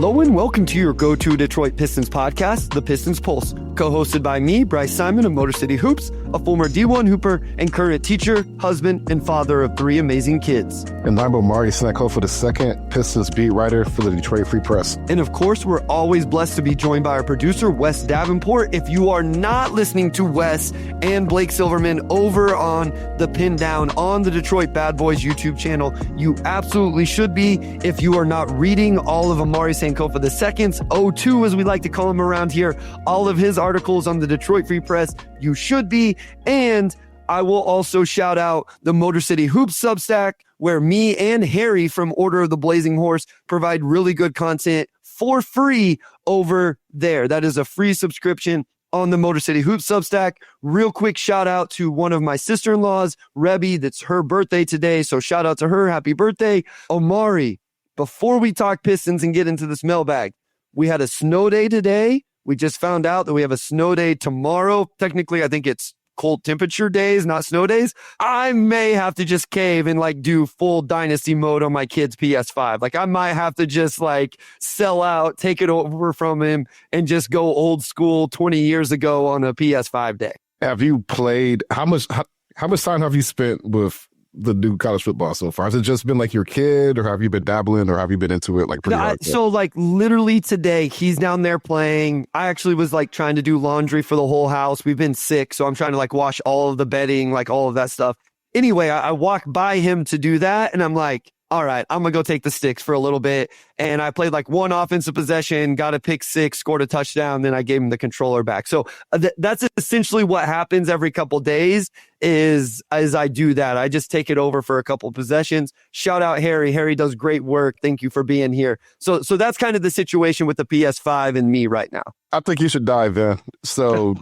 Hello and welcome to your go-to Detroit Pistons podcast, The Pistons Pulse, co-hosted by me, Bryce Simon of Motor City Hoops, a former D1 hooper and current teacher, husband, and father of 3 amazing kids. And I'm Omari, Snacko for the second Pistons beat writer for the Detroit Free Press. And of course, we're always blessed to be joined by our producer, Wes Davenport. If you are not listening to Wes and Blake Silverman over on The Pin Down on the Detroit Bad Boys YouTube channel, you absolutely should be. If you are not reading all of Omari Sankofa II's O2, as we like to call him around here, all of his articles on the Detroit Free Press, you should be. And I will also shout out the Motor City Hoops Substack, where me and Harry from Order of the Blazing Horse provide really good content for free over there. That is a free subscription on the Motor City Hoops Substack. Real quick shout out to one of my sister-in-laws, Rebby. That's her birthday today, so shout out to her. Happy birthday. Omari, before we talk Pistons and get into this mailbag, we had a snow day today. We just found out that we have a snow day tomorrow. Technically, I think it's cold temperature days, not snow days. I may have to just cave and do full dynasty mode on my kid's PS5. I might have to just sell out, take it over from him, and just go old school 20 years ago on a PS5 day. Have you played, how much time have you spent with the new college football so far? Has it just been your kid, or have you been dabbling, or have you been into it pretty hard? So literally today he's down there playing. I actually was trying to do laundry for the whole house. We've been sick, so I'm trying to wash all of the bedding, all of that stuff. Anyway, I walk by him to do that, and I'm like, all right, I'm going to go take the sticks for a little bit. And I played one offensive possession, got a pick six, scored a touchdown, then I gave him the controller back. So that's essentially what happens every couple days is I do that. I just take it over for a couple possessions. Shout out Harry. Harry does great work. Thank you for being here. So that's kind of the situation with the PS5 and me right now. I think you should dive in. So,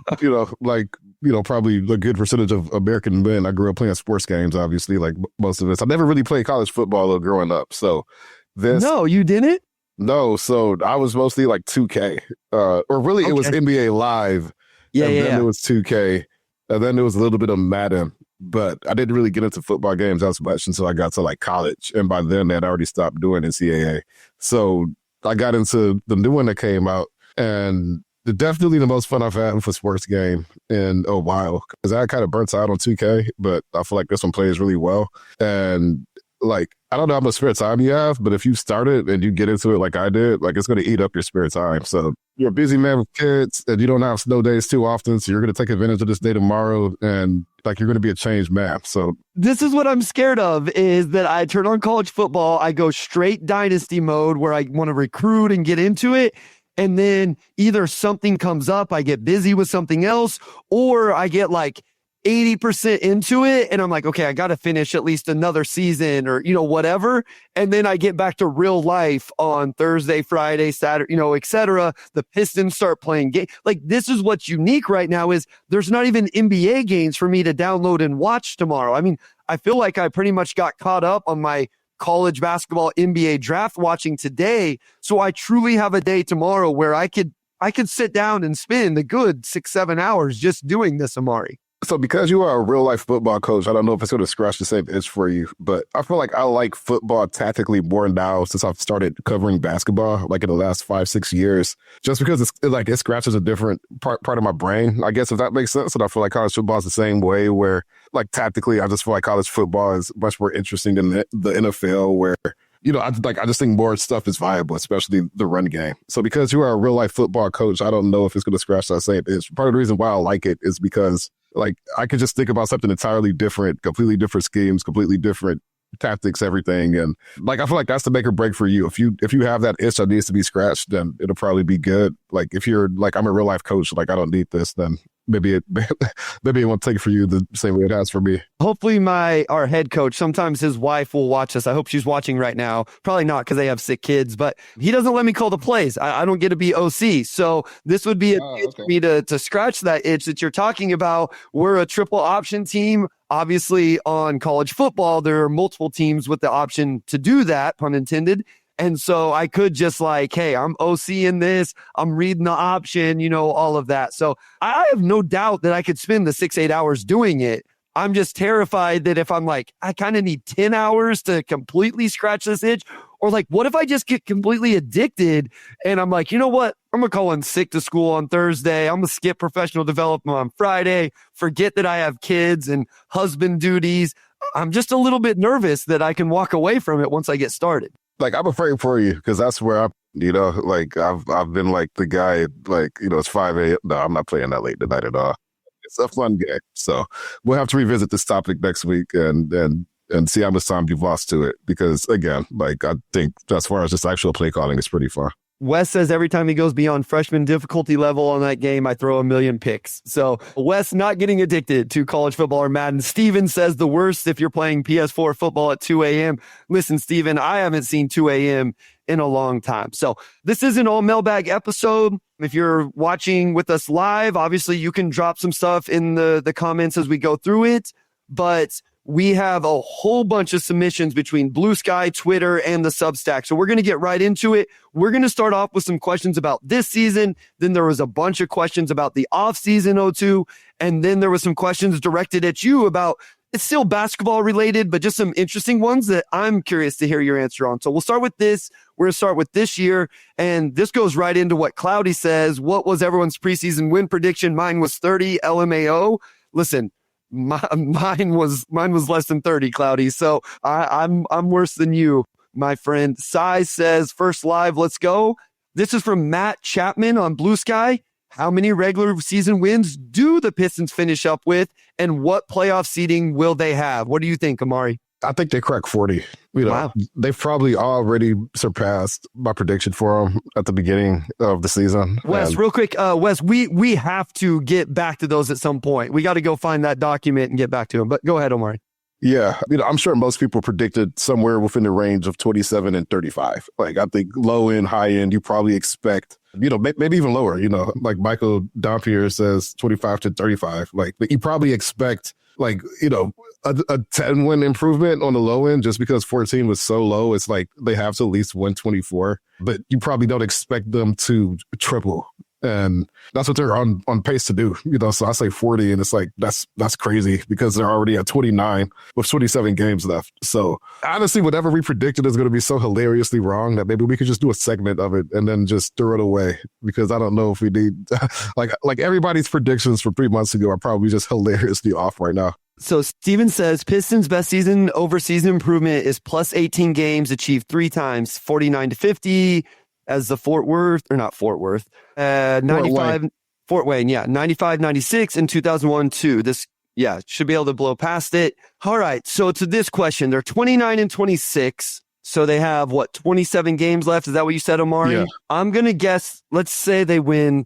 probably a good percentage of American men. I grew up playing sports games, obviously, most of us. I never really played college football though growing up. So No, you didn't? No. So I was mostly 2K. Or really it was NBA Live. Yeah. Then it was 2K. And then there was a little bit of Madden. But I didn't really get into football games as much until I got to college. And by then they'd already stopped doing NCAA. So I got into the new one that came out, and definitely the most fun I've had with a sports game in a while, because I kind of burnt out on 2K, but I feel like this one plays really well. And I don't know how much spare time you have, but if you start it and you get into it like I did, it's going to eat up your spare time. So you're a busy man with kids and you don't have snow days too often. So you're going to take advantage of this day tomorrow, and you're going to be a changed man. So this is what I'm scared of, is that I turn on college football. I go straight dynasty mode where I want to recruit and get into it. And then either something comes up, I get busy with something else, or I get 80% into it and I'm like, okay, I got to finish at least another season or, whatever. And then I get back to real life on Thursday, Friday, Saturday, et cetera. The Pistons start playing games. This is what's unique right now is there's not even NBA games for me to download and watch tomorrow. I mean, I feel like I pretty much got caught up on my college basketball NBA draft watching today. So I truly have a day tomorrow where I could sit down and spend a good 6-7 hours just doing this, Omari. So because you are a real life football coach, I don't know if it's going to scratch the same itch for you, but I feel like I like football tactically more now since I've started covering basketball, in the last 5-6 years, just because it scratches a different part of my brain, I guess, if that makes sense. And I feel like college football is the same way where tactically, I just feel like college football is much more interesting than the NFL where, I just think more stuff is viable, especially the run game. So because you are a real life football coach, I don't know if it's going to scratch that same itch. Part of the reason why I like it is because I could just think about something entirely different, completely different schemes, completely different tactics, everything. And I feel like that's the make or break for you. If you have that itch that needs to be scratched, then it'll probably be good. If you're I'm a real life coach, I don't need this, then maybe it won't take for you the same way it has for me. Hopefully our head coach, sometimes his wife will watch us. I hope she's watching right now. Probably not, because they have sick kids, but he doesn't let me call the plays. I don't get to be OC. So this would be for me to scratch that itch that you're talking about. We're a triple option team. Obviously on college football, there are multiple teams with the option to do that, pun intended. And so I could just hey, I'm OC in this, I'm reading the option, all of that. So I have no doubt that I could spend the 6-8 hours doing it. I'm just terrified that if I'm I kind of need 10 hours to completely scratch this itch, Or like, what if I just get completely addicted and I'm like, you know what? I'm going to call in sick to school on Thursday. I'm going to skip professional development on Friday, forget that I have kids and husband duties. I'm just a little bit nervous that I can walk away from it once I get started. Like, I'm afraid for you because that's where I've been like the guy, like, it's 5 a.m. No, I'm not playing that late tonight at all. It's a fun game. So we'll have to revisit this topic next week and see how much time you've lost to it. Because again, like, I think as far as just actual play calling, it's pretty far. Wes says every time he goes beyond freshman difficulty level on that game, I throw a million picks. So Wes not getting addicted to college football or Madden. Steven says the worst if you're playing PS4 football at 2 a.m. Listen, Steven, I haven't seen 2 a.m. in a long time. So this is an all mailbag episode. If you're watching with us live, obviously you can drop some stuff in the comments as we go through it. But we have a whole bunch of submissions between Blue Sky, Twitter, and the Substack. So we're going to get right into it. We're going to start off with some questions about this season. Then there was a bunch of questions about the offseason 02. And then there was some questions directed at you about, it's still basketball related, but just some interesting ones that I'm curious to hear your answer on. So we'll start with this. We're going to start with this year. And this goes right into what Cloudy says. What was everyone's preseason win prediction? Mine was 30 LMAO. Listen, mine was less than 30, Cloudy. So I'm worse than you, my friend. Sai says, first live, let's go. This is from Matt Chapman on Blue Sky. How many regular season wins do the Pistons finish up with, and what playoff seeding will they have? What do you think, Omari? I think they crack 40. Wow. They've probably already surpassed my prediction for them at the beginning of the season. Wes, real quick, Wes, we have to get back to those at some point. We got to go find that document and get back to them. But go ahead, Omari. Yeah, I'm sure most people predicted somewhere within the range of 27 and 35. Like, I think low end, high end, you probably expect, maybe even lower, like Michael Dompier says 25 to 35. Like, you probably expect, like, a 10-win improvement on the low end just because 14 was so low. It's like they have to at least win 24, but you probably don't expect them to triple. And that's what they're on pace to do, so I say 40 and it's like, that's crazy because they're already at 29 with 27 games left. So honestly, whatever we predicted is going to be so hilariously wrong that maybe we could just do a segment of it and then just throw it away because I don't know if we need, like everybody's predictions from 3 months ago are probably just hilariously off right now. So Steven says Pistons best season over season improvement is plus 18 games achieved 3 times, 49 to 50 as the Fort Wayne, 95, 96 and 2001-2. This, should be able to blow past it. All right. So to this question, they're 29 and 26. So they have 27 games left. Is that what you said, Omari? Yeah. I'm going to guess, let's say they win.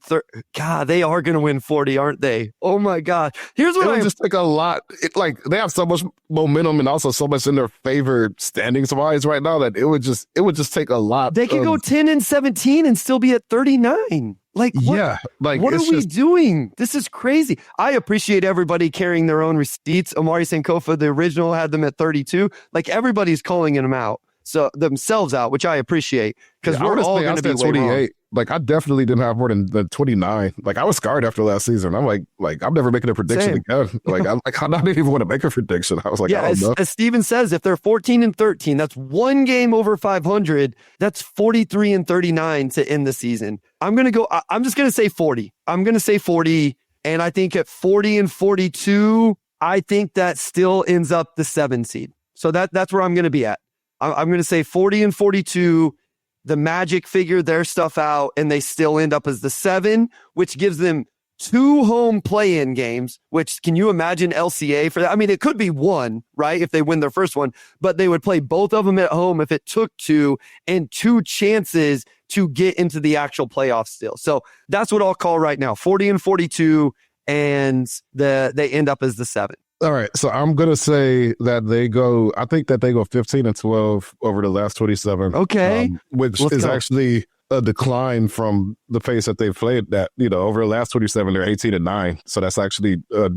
God, they are going to win 40, aren't they? Oh my God. Here's what it would just take a lot. They have so much momentum and also so much in their favor standings wise right now that it would just take a lot. They could go 10 and 17 and still be at 39. Like, what, what are we doing? This is crazy. I appreciate everybody carrying their own receipts. Omari Sankofa, the original, had them at 32. Like, everybody's calling them out. So themselves out, which I appreciate because we're all going to be 28. Like, I definitely didn't have more than the 29. Like, I was scarred after last season. I'm like I'm never making a prediction again. I'm not even want to make a prediction. I was like, I don't know. As Steven says, if they're 14 and 13, that's one game over 500. That's 43 and 39 to end the season. I'm just going to say 40. I'm going to say 40. And I think at 40 and 42, I think that still ends up the 7 seed. So that's where I'm going to be at. I'm going to say 40 and 42, the Magic figure their stuff out, and they still end up as the 7, which gives them 2 home play-in games, which can you imagine LCA for that? I mean, it could be 1, right, if they win their first one, but they would play both of them at home if it took 2, and 2 chances to get into the actual playoffs still. So that's what I'll call right now, 40 and 42, and they end up as the 7. All right, so I'm going to say that I think that they go 15 and 12 over the last 27. Okay. Which is actually a decline from the pace that they've played that, over the last 27, they're 18 and 9. So that's actually a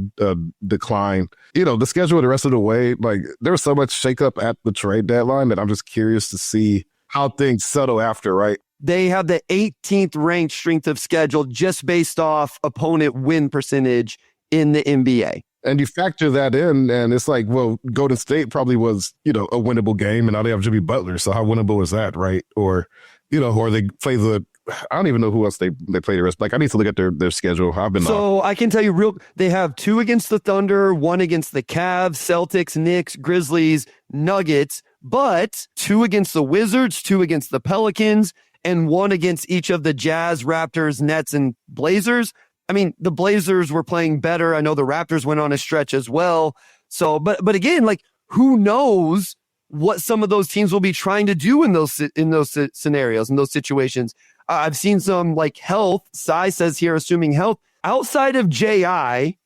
decline. The schedule the rest of the way, like, there was so much shakeup at the trade deadline that I'm just curious to see how things settle after, right? They have the 18th ranked strength of schedule just based off opponent win percentage in the NBA. And you factor that in, and it's like, well, Golden State probably was, a winnable game, and now they have Jimmy Butler. So how winnable is that, right? Or, or they play I don't even know who else they play the rest. Like, I need to look at their schedule. I can tell you they have 2 against the Thunder, 1 against the Cavs, Celtics, Knicks, Grizzlies, Nuggets, but 2 against the Wizards, 2 against the Pelicans, and 1 against each of the Jazz, Raptors, Nets, and Blazers. I mean, the Blazers were playing better. I know the Raptors went on a stretch as well. So, but again, like, who knows what some of those teams will be trying to do in those scenarios, in those situations. I've seen some like health. Sai says here, assuming health outside of JI,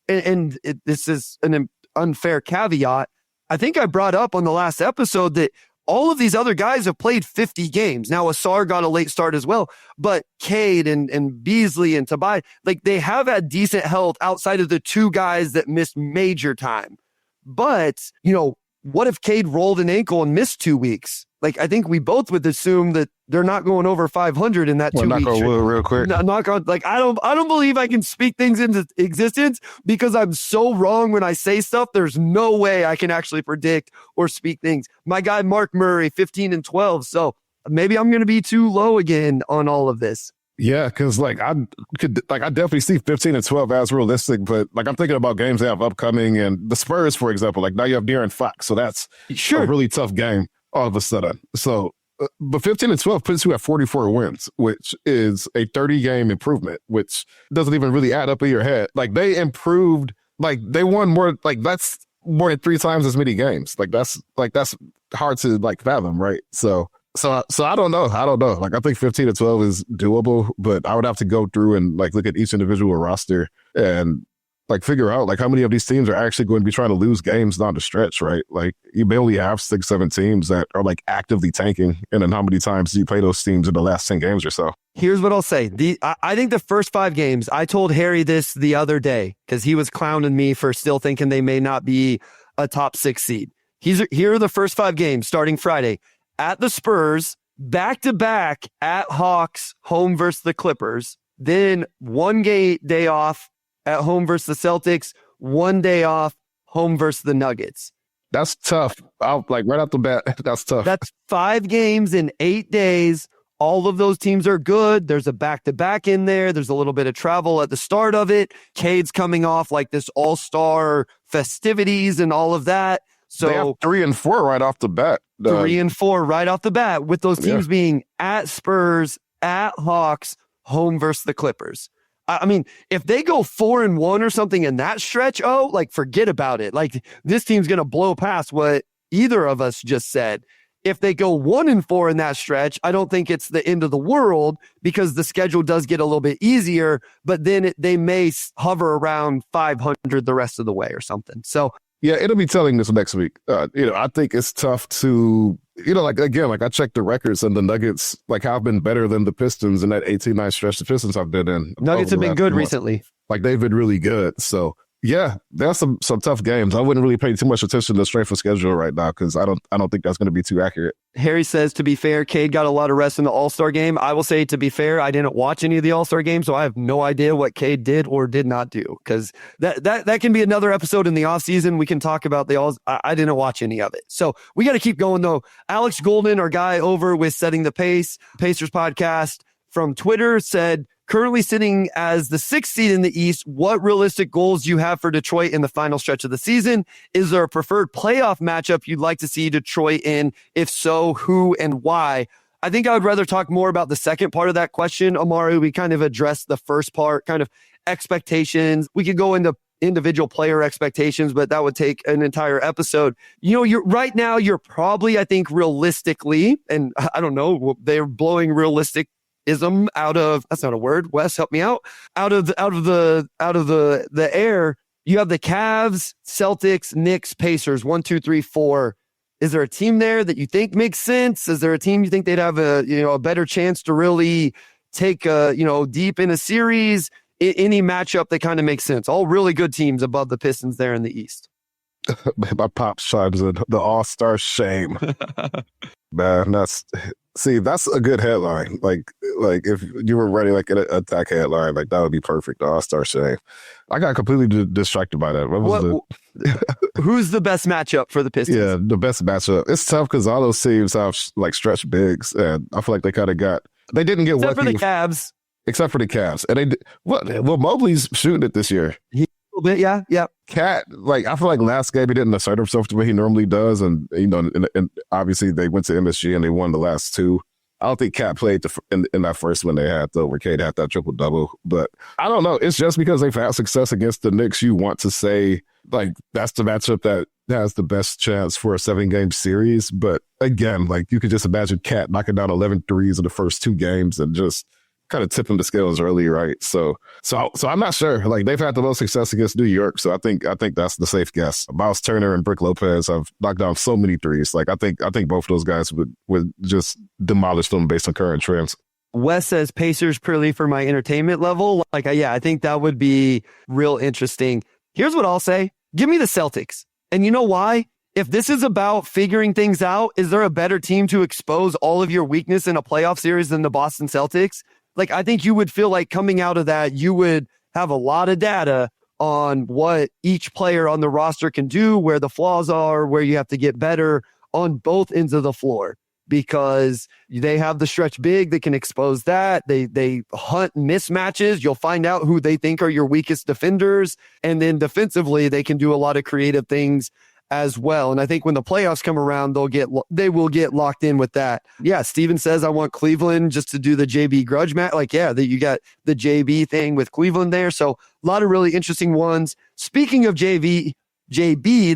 this is an unfair caveat. I think I brought up on the last episode that all of these other guys have played 50 games. Now, Asar got a late start as well, but Cade and Beasley and Tobias, like, they have had decent health outside of the 2 guys that missed major time. But, what if Cade rolled an ankle and missed 2 weeks? Like, I think we both would assume that they're not going over 500 in that 2 weeks. Knock on wood real quick. Knock on, like, I don't believe I can speak things into existence because I'm so wrong when I say stuff. There's no way I can actually predict or speak things. My guy, Mark Murray, 15-12. So maybe I'm going to be too low again on all of this. Yeah, because I definitely see 15-12 as realistic, but like I'm thinking about games they have upcoming, and the Spurs, for example, like now you have De'Aaron Fox, so that's a really tough game all of a sudden. So, but 15-12 puts you at 44 wins, which is a 30-game improvement, which doesn't even really add up in your head. Like they improved, like they won more, like that's more than 3 times as many games. Like that's hard to like fathom, right? So I don't know. Like I think 15-12 is doable, but I would have to go through and like look at each individual roster and like figure out like how many of these teams are actually going to be trying to lose games down the stretch, right? Like you may only have 6-7 teams that are like actively tanking, and then how many times do you play those teams in the last 10 games or so? Here's what I'll say. I think the first 5 games, I told Harry this the other day because he was clowning me for still thinking they may not be a top 6 seed. Here are the first 5 games starting Friday. At the Spurs, back-to-back at Hawks, home versus the Clippers. Then 1 day off at home versus the Celtics. 1 day off, home versus the Nuggets. That's tough. Right off the bat, that's tough. That's 5 games in 8 days. All of those teams are good. There's a back-to-back in there. There's a little bit of travel at the start of it. Cade's coming off like this all-star festivities and all of that. So they have 3 and 4 right off the bat. 3 and 4 right off the bat, with those teams being at Spurs, at Hawks, home versus the Clippers. I mean, if they go 4-1 or something in that stretch, like forget about it. Like this team's going to blow past what either of us just said. If they go 1-4 in that stretch, I don't think it's the end of the world because the schedule does get a little bit easier, but then they may hover around 500 the rest of the way or something. So yeah, it'll be telling this next week. I think it's tough to, I checked the records and the Nuggets have been better than the Pistons in that 18-9 stretch the Pistons have been in. Nuggets have been good recently. Like they've been really good. So yeah, there's some tough games. I wouldn't really pay too much attention to the strength of schedule right now because I don't think that's going to be too accurate. Harry says, to be fair, Cade got a lot of rest in the All-Star game. I will say, to be fair, I didn't watch any of the All-Star game, so I have no idea what Cade did or did not do because that can be another episode in the offseason. We can talk about I didn't watch any of it. So we got to keep going, though. Alex Golden, our guy over with Setting the Pace, Pacers podcast from Twitter, said, currently sitting as the 6th seed in the East, what realistic goals do you have for Detroit in the final stretch of the season? Is there a preferred playoff matchup you'd like to see Detroit in? If so, who and why? I think I would rather talk more about the second part of that question, Omari. We kind of addressed the first part, kind of expectations. We could go into individual player expectations, but that would take an entire episode. You're right now, you're probably, I think, realistically, and I don't know, they're blowing realistic out of, that's not a word, Wes, help me out, out of the air. You have the Cavs, Celtics, Knicks, Pacers, 1, 2, 3, 4. Is there a team there that you think makes sense? Is there a team you think they'd have a better chance to really take deep in a series? Any matchup that kind of makes sense. All really good teams above the Pistons there in the East. My pops chimes in, the all-star shame. Man, that's a good headline. Like if you were writing like an attack headline, like that would be perfect. All-Star Shane. I got completely distracted by that. Who's the best matchup for the Pistons? Yeah, the best matchup. It's tough because all those teams have like stretch bigs, and I feel like they kind of they didn't get except lucky. For the Cavs. Except for the Cavs. And well, Mobley's shooting it this year. A little bit, yeah. Cat, like, I feel like last game he didn't assert himself the way he normally does. And, and obviously they went to MSG and they won the last two. I don't think Cat played in that first one they had, though, where Cade had that triple-double. But I don't know. It's just because they've had success against the Knicks, you want to say, like, that's the matchup that has the best chance for a 7-game series. But again, like, you could just imagine Cat knocking down 11 threes in the first two games and just kind of tipping the scales early, right? So I'm not sure. Like, they've had the most success against New York, so I think that's the safe guess. Miles Turner and Brook Lopez have knocked down so many threes. Like, I think both of those guys would just demolish them based on current trends. Wes says Pacers purely for my entertainment level. Like, I think that would be real interesting. Here's what I'll say: give me the Celtics, and you know why? If this is about figuring things out, is there a better team to expose all of your weakness in a playoff series than the Boston Celtics? Like, I think you would feel like coming out of that, you would have a lot of data on what each player on the roster can do, where the flaws are, where you have to get better on both ends of the floor, because they have the stretch big that can expose that. They hunt mismatches. You'll find out who they think are your weakest defenders. And then defensively, they can do a lot of creative things as well. And I think when the playoffs come around, they will get locked in with that. Yeah, Steven says, I want Cleveland just to do the JB grudge match. Like, yeah, you got the JB thing with Cleveland there. So a lot of really interesting ones. Speaking of JB,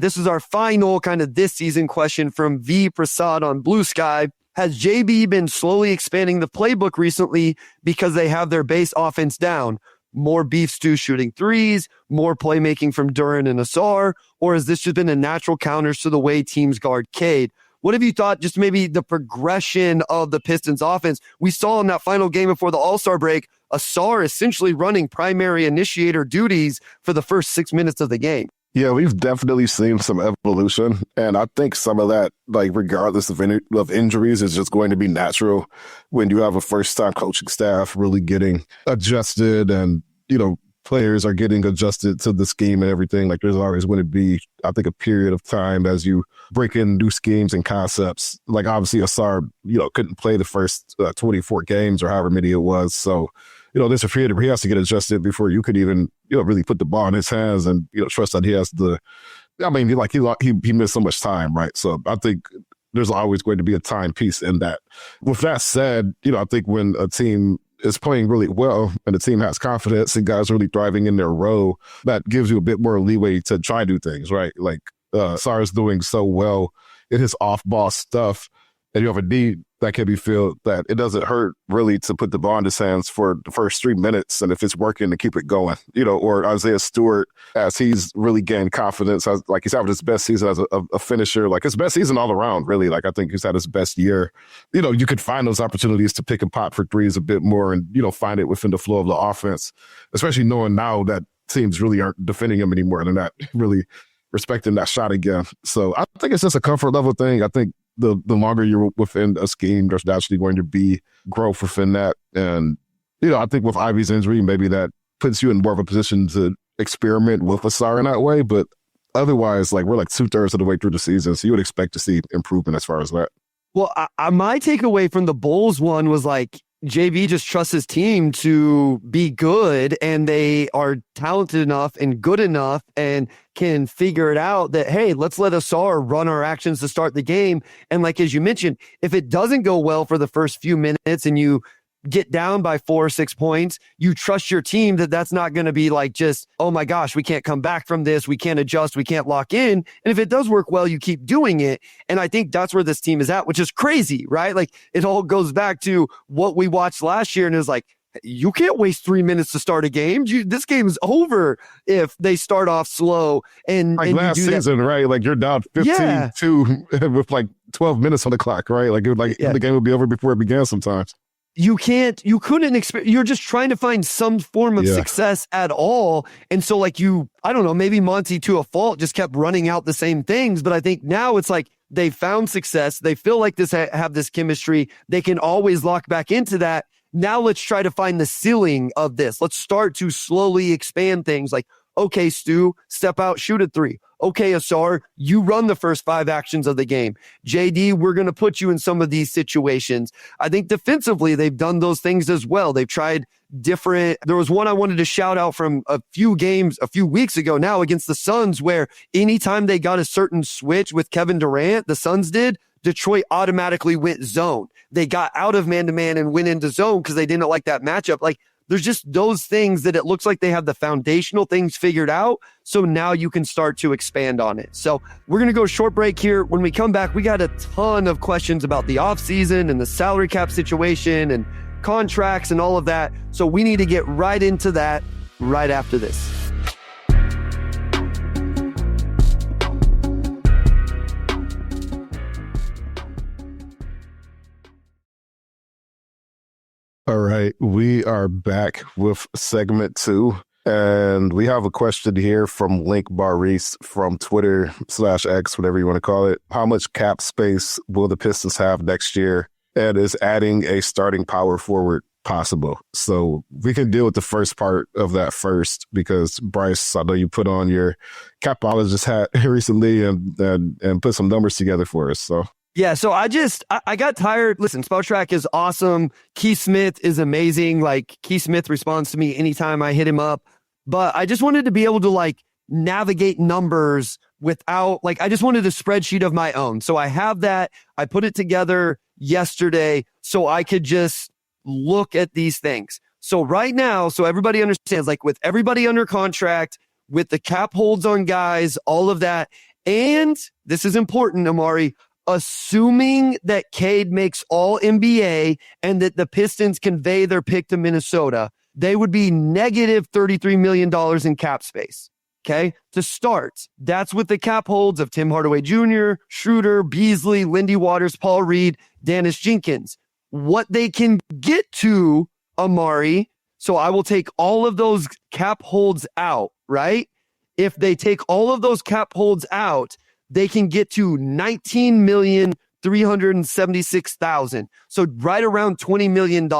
this is our final kind of this season question from V Prasad on Blue Sky. Has JB been slowly expanding the playbook recently because they have their base offense down? More beef stew shooting threes, more playmaking from Duran and Asar, or has this just been a natural counters to the way teams guard Cade? What have you thought, just maybe the progression of the Pistons offense? We saw in that final game before the All-Star break, Asar essentially running primary initiator duties for the first 6 minutes of the game. Yeah, we've definitely seen some evolution. And I think some of that, like, regardless of injuries, is just going to be natural when you have a first-time coaching staff really getting adjusted and, players are getting adjusted to the scheme and everything. Like, there's always going to be, I think, a period of time as you break in new schemes and concepts. Like, obviously, Asar, couldn't play the first 24 games or however many it was. So, there's a period where he has to get adjusted before you could even, really put the ball in his hands and, trust that he has he missed so much time, right? So I think there's always going to be a time piece in that. With that said, I think when a team is playing really well and the team has confidence and guys really thriving in their role, that gives you a bit more leeway to try new things, right? Like, Sar's doing so well in his off-ball stuff, and you have a D that can be filled, that it doesn't hurt really to put the ball in his hands for the first 3 minutes, and if it's working, to keep it going, or Isaiah Stewart, as he's really gained confidence, like he's having his best season as a finisher, like his best season all around, really. Like, I think he's had his best year. You could find those opportunities to pick and pop for threes a bit more and, find it within the flow of the offense, especially knowing now that teams really aren't defending him anymore. They're not really respecting that shot again. So I think it's just a comfort level thing. I think the longer you're within a scheme, there's naturally going to be growth within that. And, I think with Ivy's injury, maybe that puts you in more of a position to experiment with Asar in that way. But otherwise, like, we're like 2/3 of the way through the season, so you would expect to see improvement as far as that. Well, my takeaway from the Bulls one was like, JB just trusts his team to be good, and they are talented enough and good enough and can figure it out that, hey, let's let Asar run our actions to start the game. And like, as you mentioned, if it doesn't go well for the first few minutes and you get down by 4 or 6 points, you trust your team that that's not going to be like just, oh my gosh, we can't come back from this. We can't adjust. We can't lock in. And if it does work well, you keep doing it. And I think that's where this team is at, which is crazy, right? Like, it all goes back to what we watched last year, and it's like, you can't waste 3 minutes to start a game. This game's over if they start off slow. And like, and last season, right? Like, you're down 15-2 with like 12 minutes on the clock, right? Like, the game would be over before it began sometimes. You couldn't expect, you're just trying to find some form of success at all. And so, like, I don't know, maybe Monty to a fault just kept running out the same things. But I think now it's like, They found success. They feel like have this chemistry. They can always lock back into that. Now let's try to find the ceiling of this. Let's start to slowly expand things like, okay, Stu, step out, shoot a three. Okay, Asar, you run the first 5 actions of the game. JD, we're going to put you in some of these situations. I think defensively, they've done those things as well. They've tried different. There was one I wanted to shout out from a few games a few weeks ago now against the Suns, where anytime they got a certain switch with Kevin Durant, the Suns did, Detroit automatically went zone. They got out of man-to-man and went into zone because they didn't like that matchup. Like, there's just those things that it looks like they have the foundational things figured out. So now you can start to expand on it. So we're going to go short break here. When we come back, we got a ton of questions about the offseason and the salary cap situation and contracts and all of that. So we need to get right into that right after this. All right, we are back with segment 2, and we have a question here from Link Baris from Twitter/X, whatever you want to call it. How much cap space will the Pistons have next year, and is adding a starting power forward possible? So we can deal with the first part of that first, because Bryce, I know you put on your capologist hat recently and put some numbers together for us. So. Yeah, so I got tired. Listen, Spotrac is awesome. Keith Smith is amazing. Like, Keith Smith responds to me anytime I hit him up. But I just wanted to be able to, like, navigate numbers without, like, I just wanted a spreadsheet of my own. So I have that. I put it together yesterday so I could just look at these things. So right now, so everybody understands, like, with everybody under contract, with the cap holds on guys, all of that. And this is important, Omari, assuming that Cade makes all NBA and that the Pistons convey their pick to Minnesota, they would be negative $33 million in cap space. Okay. To start, that's with the cap holds of Tim Hardaway Jr., Schroeder, Beasley, Lindy Waters, Paul Reed, Dennis Jenkins. What they can get to, Omari, so I will take all of those cap holds out, right? If they take all of those cap holds out, they can get to 19,376,000. So right around $20 million.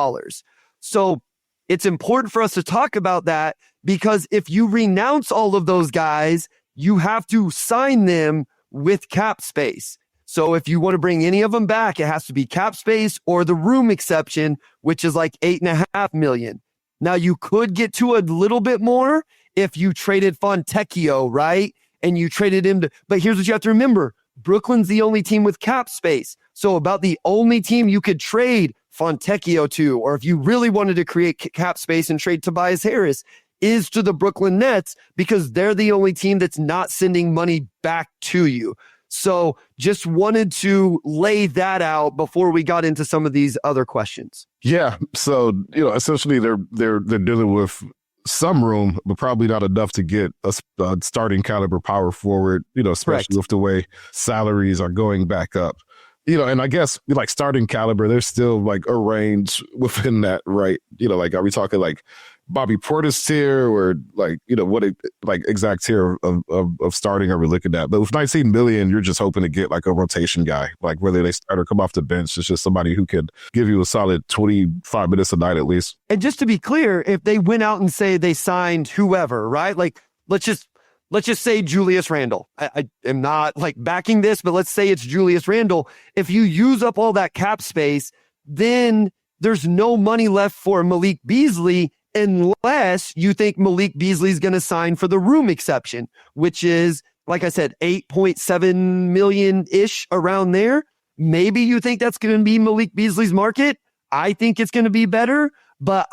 So it's important for us to talk about that, because if you renounce all of those guys, you have to sign them with cap space. So if you want to bring any of them back, it has to be cap space or the room exception, which is like $8.5 million. Now you could get to a little bit more if you traded Fontecchio, right? And you traded him to, but here's what you have to remember. Brooklyn's the only team with cap space. So about the only team you could trade Fontecchio to, or if you really wanted to create cap space and trade Tobias Harris, is to the Brooklyn Nets, because they're the only team that's not sending money back to you. So just wanted to lay that out before we got into some of these other questions. Yeah. So, essentially they're dealing with some room, but probably not enough to get a starting caliber power forward, especially Correct. with the way salaries are going back up. And I guess like starting caliber, there's still like a range within that, right? Like, are we talking like Bobby Portis tier, or like, what exact tier of starting are we looking at? But with 19 million, you're just hoping to get like a rotation guy, like whether they start or come off the bench. It's just somebody who could give you a solid 25 minutes a night at least. And just to be clear, if they went out and say they signed whoever, right? Like, let's just say Julius Randle. I am not like backing this, but let's say it's Julius Randle. If you use up all that cap space, then there's no money left for Malik Beasley, unless you think Malik Beasley is going to sign for the room exception, which is, like I said, 8.7 million-ish around there. Maybe you think that's going to be Malik Beasley's market. I think it's going to be better, but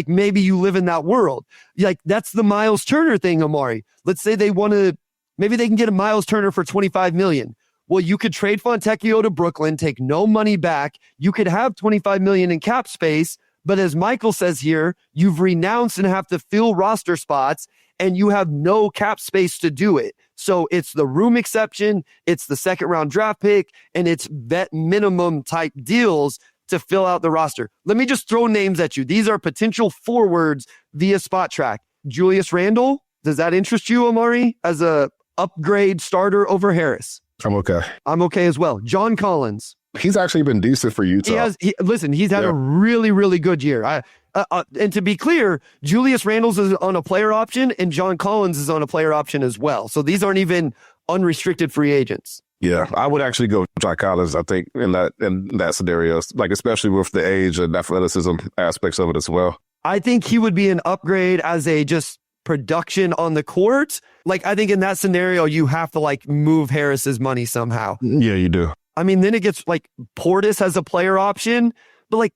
maybe you live in that world. Like, that's the Miles Turner thing, Omari. Let's say maybe they can get a Miles Turner for 25 million. Well, you could trade Fontecchio to Brooklyn, take no money back. You could have 25 million in cap space. But as Michael says here, you've renounced and have to fill roster spots, and you have no cap space to do it. So it's the room exception, it's the second round draft pick, and it's vet minimum type deals to fill out the roster. Let me just throw names at you. These are potential forwards via Spotrac. Julius Randle, does that interest you, Omari, as a upgrade starter over Harris? I'm okay. I'm okay as well. John Collins. He's actually been decent for Utah. He's had a really, really good year. And to be clear, Julius Randles is on a player option and John Collins is on a player option as well. So these aren't even unrestricted free agents. Yeah, I would actually go John Collins, I think, in that scenario, like especially with the age and athleticism aspects of it as well. I think he would be an upgrade as a just production on the court. Like, I think in that scenario, you have to like move Harris's money somehow. Yeah, you do. I mean, then it gets like Portis has a player option, but like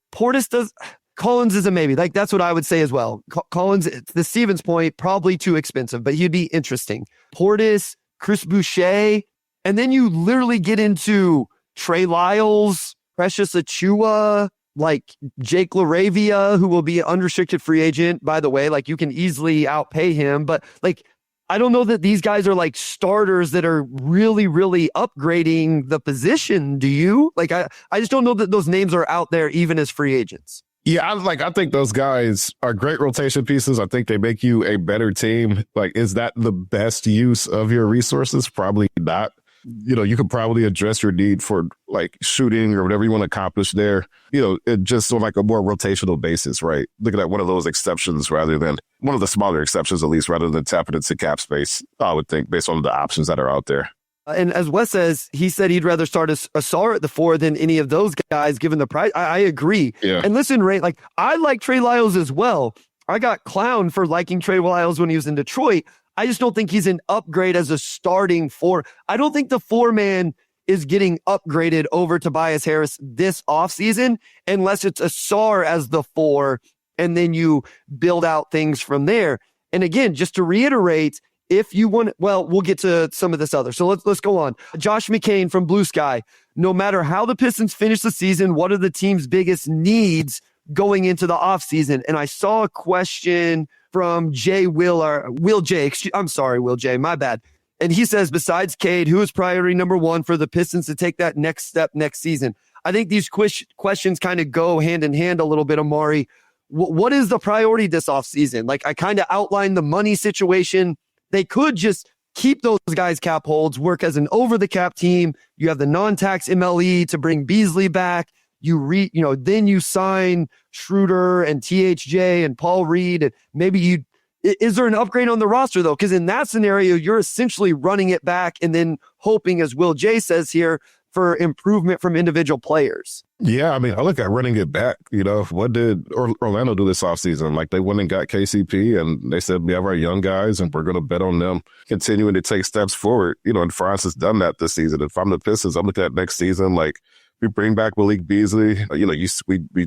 Collins is a maybe. Like, that's what I would say as well. Collins, the Stevens point, probably too expensive, but he'd be interesting. Portis, Chris Boucher, and then you literally get into Trey Lyles, Precious Achua, like Jake LaRavia, who will be an unrestricted free agent, by the way. Like, you can easily outpay him, but like, I don't know that these guys are like starters that are really, really upgrading the position. Do you? Like, I just don't know that those names are out there even as free agents. Yeah, I think those guys are great rotation pieces. I think they make you a better team. Like, is that the best use of your resources? Probably not. You know, you could probably address your need for like shooting or whatever you want to accomplish there, you know, it just on like a more rotational basis, right? Looking at one of those exceptions rather than one of the smaller exceptions, at least, rather than tapping into cap space, I would think, based on the options that are out there. And as Wes says, he said he'd rather start a SAR at the 4 than any of those guys, given the price. I agree. Yeah. And listen, Ray, like, I like Trey Lyles as well. I got clowned for liking Trey Lyles when he was in Detroit. I just don't think he's an upgrade as a starting 4. I don't think the 4-man is getting upgraded over Tobias Harris this offseason unless it's a SAR as the 4, and then you build out things from there. And again, just to reiterate, if you want, well, we'll get to some of this other. So let's go on. Josh McCain from Blue Sky. No matter how the Pistons finish the season, what are the team's biggest needs going into the offseason? And I saw a question from Will J. I'm sorry, Will J. My bad. And he says, besides Cade, who is priority number 1 for the Pistons to take that next step next season? I think these questions kind of go hand in hand a little bit, Omari. What is the priority this offseason? Like, I kind of outlined the money situation. They could just keep those guys cap holds, work as an over-the-cap team. You have the non-tax MLE to bring Beasley back. Then you sign Schroeder and THJ and Paul Reed. And maybe is there an upgrade on the roster, though? Because in that scenario, you're essentially running it back and then hoping, as Will J says here, for improvement from individual players. Yeah, I mean, I look at running it back. You know, what did Orlando do this offseason? Like, they went and got KCP, and they said, we have our young guys, and we're going to bet on them continuing to take steps forward. You know, and France has done that this season. If I'm the Pistons, I'm looking at next season, like, we bring back Malik Beasley. You know, we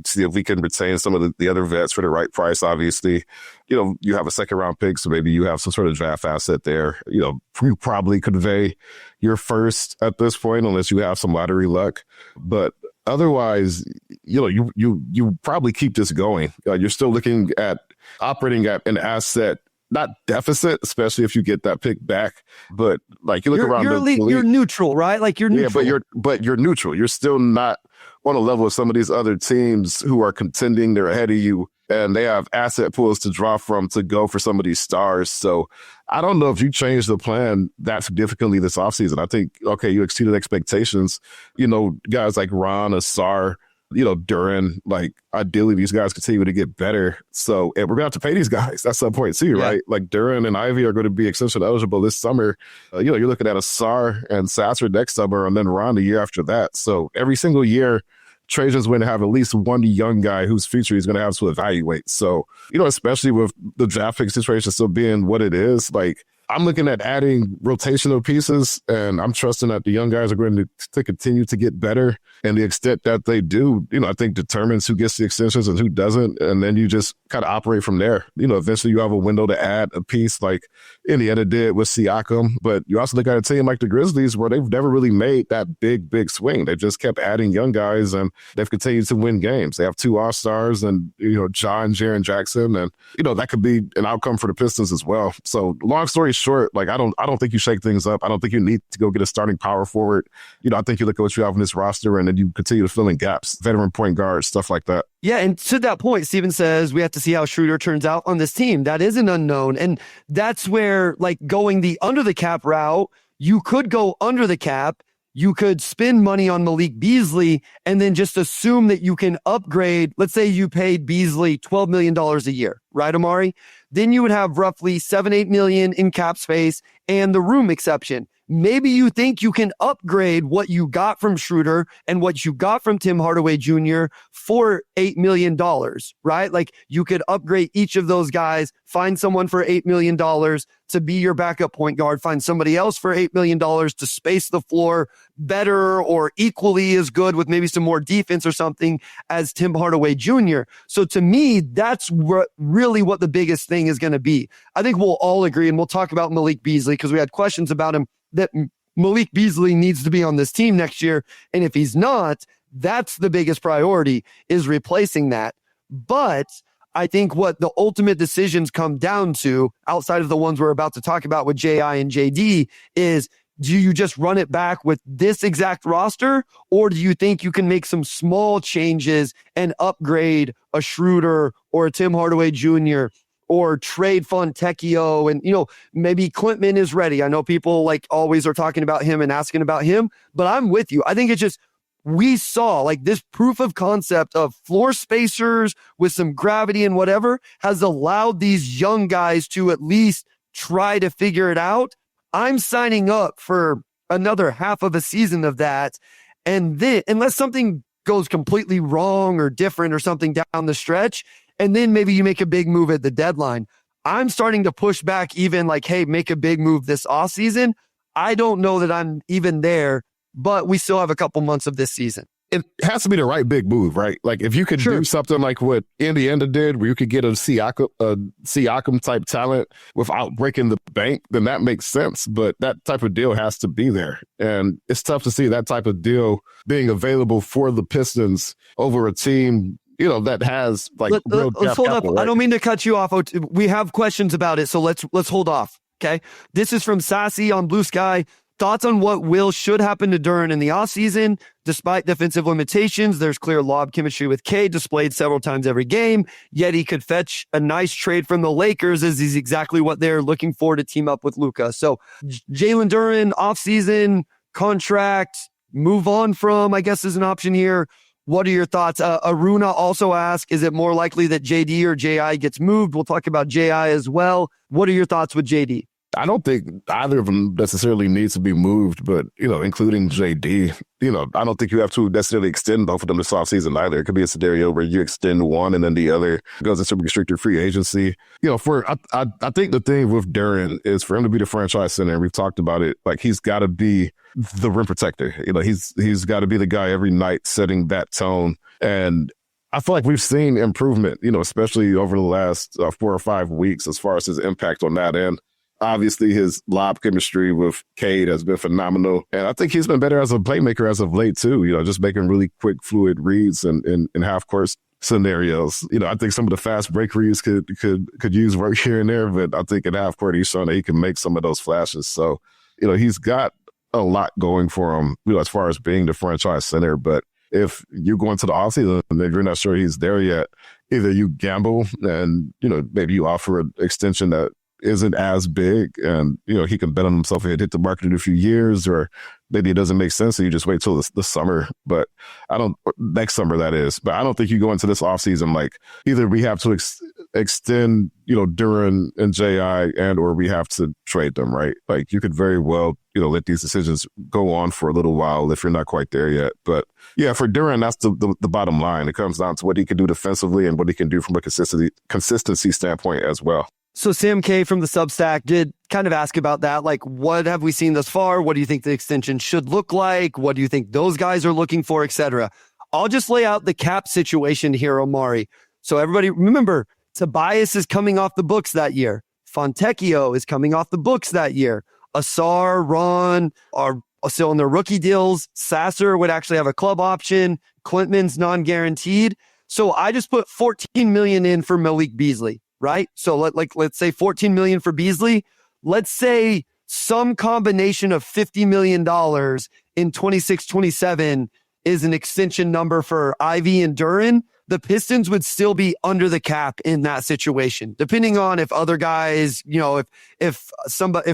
see if we can retain some of the other vets for the right price, obviously. You know, you have a second-round pick, so maybe you have some sort of draft asset there. You know, you probably convey your first at this point, unless you have some lottery luck. But otherwise, you know, you probably keep this going. You're still looking at operating at an asset, not deficit, especially if you get that pick back. But like, you look around the league, you're neutral, right? Like, you're neutral. Yeah, but you're neutral. You're still not on a level of some of these other teams who are contending. They're ahead of you, and they have asset pools to draw from to go for some of these stars. So I don't know if you change the plan that significantly this offseason. I think, okay, you exceeded expectations. You know, guys like Ron, Asar, you know, Duran, like, ideally these guys continue to get better. So, and we're going to have to pay these guys at some point too, right? Like, Duran and Ivy are going to be extension eligible this summer. You know, you're looking at Asar and Sasser next summer, and then Ron the year after that. So every single year, Trajan's going to have at least one young guy whose future he's going to have to evaluate. So, you know, especially with the draft pick situation still being what it is, like, I'm looking at adding rotational pieces, and I'm trusting that the young guys are going to continue to get better. And the extent that they do, you know, I think determines who gets the extensions and who doesn't. And then you just kind of operate from there. You know, eventually you have a window to add a piece like Indiana did with Siakam. But you also look at a team like the Grizzlies, where they've never really made that big swing. They've just kept adding young guys, and they've continued to win games. They have 2 All-Stars and, you know, Jaren Jackson. And, you know, that could be an outcome for the Pistons as well. So long story short, like, I don't think you shake things up. I don't think you need to go get a starting power forward. You know, I think you look at what you have in this roster, and then you continue to fill in gaps, veteran point guards, stuff like that. Yeah, and to that point, Steven says we have to see how Schroeder turns out on this team. That is an unknown, and that's where, like, going the under the cap route, you could go under the cap, you could spend money on Malik Beasley and then just assume that you can upgrade. Let's say you paid Beasley $12 million a year, right, Omari? Then you would have roughly $7-8 million in cap space and the room exception. Maybe you think you can upgrade what you got from Schroeder and what you got from Tim Hardaway Jr. for $8 million, right? Like you could upgrade each of those guys, find someone for $8 million to be your backup point guard, find somebody else for $8 million to space the floor better or equally as good with maybe some more defense or something as Tim Hardaway Jr. So to me, that's really what the biggest thing is going to be. I think we'll all agree, and we'll talk about Malik Beasley because we had questions about him, that Malik Beasley needs to be on this team next year. And if he's not, that's the biggest priority, is replacing that. But I think what the ultimate decisions come down to, outside of the ones we're about to talk about with JI and JD, is do you just run it back with this exact roster, or do you think you can make some small changes and upgrade a Schroeder or a Tim Hardaway Jr., or trade Fontecchio, and, maybe Clintman is ready. I know people like always are talking about him and asking about him, but I'm with you. I think it's just, we saw like this proof of concept of floor spacers with some gravity and whatever has allowed these young guys to at least try to figure it out. I'm signing up for another half of a season of that. And then, unless something goes completely wrong or different or something down the stretch, and then maybe you make a big move at the deadline, I'm starting to push back even like, hey, make a big move this offseason. I don't know that I'm even there, but we still have a couple months of this season. It has to be the right big move, right? Like if you could do something like what Indiana did, where you could get a Siakam type talent without breaking the bank, then that makes sense. But that type of deal has to be there. And it's tough to see that type of deal being available for the Pistons over a team that has like real let's hold capital, up. right? I don't mean to cut you off. We have questions about it, so let's hold off. Okay. This is from Sassy on Blue Sky. Thoughts on what should happen to Duren in the offseason? Despite defensive limitations, there's clear lob chemistry with Cade displayed several times every game, yet he could fetch a nice trade from the Lakers, as he's exactly what they're looking for to team up with Luka. So Jalen Duren, offseason, contract, move on from, I guess, is an option here. What are your thoughts? Aruna also asked, is it more likely that JD or JI gets moved? We'll talk about JI as well. What are your thoughts with JD? I don't think either of them necessarily needs to be moved, but, including JD, I don't think you have to necessarily extend both of them this offseason either. It could be a scenario where you extend one and then the other goes into restricted free agency. I think the thing with Duren is for him to be the franchise center, and we've talked about it, like he's got to be the rim protector. He's got to be the guy every night setting that tone. And I feel like we've seen improvement, especially over the last 4 or 5 weeks as far as his impact on that end. Obviously, his lob chemistry with Cade has been phenomenal. And I think he's been better as a playmaker as of late, too, just making really quick, fluid reads in half-court scenarios. I think some of the fast break reads could use work here and there, but I think in half-court, he's shown that he can make some of those flashes. So, he's got a lot going for him, as far as being the franchise center. But if you go into the offseason and you're not sure he's there yet, either you gamble and, maybe you offer an extension that isn't as big and, he can bet on himself if he hit the market in a few years, or maybe it doesn't make sense. So you just wait till the summer, but next summer that is. But I don't think you go into this offseason like either we have to extend, Duren and JI and, or we have to trade them, right? Like you could very well, let these decisions go on for a little while if you're not quite there yet. But yeah, for Duren, that's the bottom line. It comes down to what he can do defensively and what he can do from a consistency standpoint as well. So Sam K from the Substack did kind of ask about that. Like, what have we seen thus far? What do you think the extension should look like? What do you think those guys are looking for, etc.? I'll just lay out the cap situation here, Omari. So everybody remember, Tobias is coming off the books that year. Fontecchio is coming off the books that year. Asar, Ron are still in their rookie deals. Sasser would actually have a club option. Clintman's non-guaranteed. So I just put $14 million in for Malik Beasley. Right? So let's say $14 million for Beasley. Let's say some combination of $50 million in 26-27 is an extension number for Ivy and Duren. The Pistons would still be under the cap in that situation, depending on if other guys, if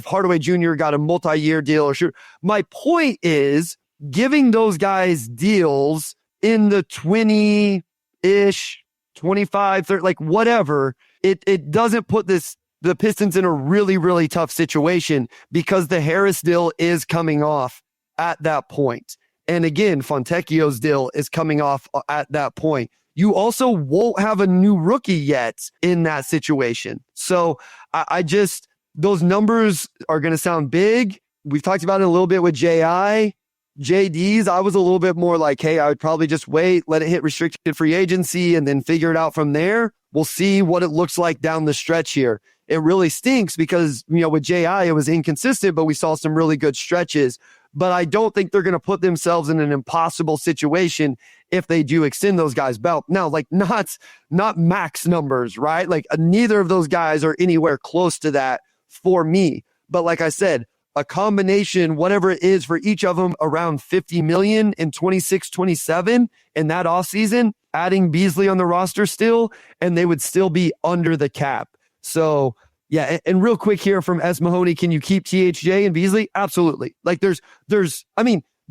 Hardaway Jr. got a multi-year deal or sure. My point is giving those guys deals in the 20-ish, 25, 30, like whatever, it doesn't put the Pistons in a really, really tough situation because the Harris deal is coming off at that point. And again, Fontecchio's deal is coming off at that point. You also won't have a new rookie yet in that situation. So I just, those numbers are going to sound big. We've talked about it a little bit with JD's. I was a little bit more like, hey, I would probably just wait, let it hit restricted free agency and then figure it out from there. We'll see what it looks like down the stretch here. It really stinks because, with JI, it was inconsistent, but we saw some really good stretches. But I don't think they're going to put themselves in an impossible situation if they do extend those guys' belt. Now, like not max numbers, right? Like neither of those guys are anywhere close to that for me. But like I said, a combination, whatever it is for each of them, around $50 million in 26, 27 in that offseason, adding Beasley on the roster still, and they would still be under the cap. So yeah, and real quick here from S. Mahoney, can you keep THJ and Beasley? Absolutely. Like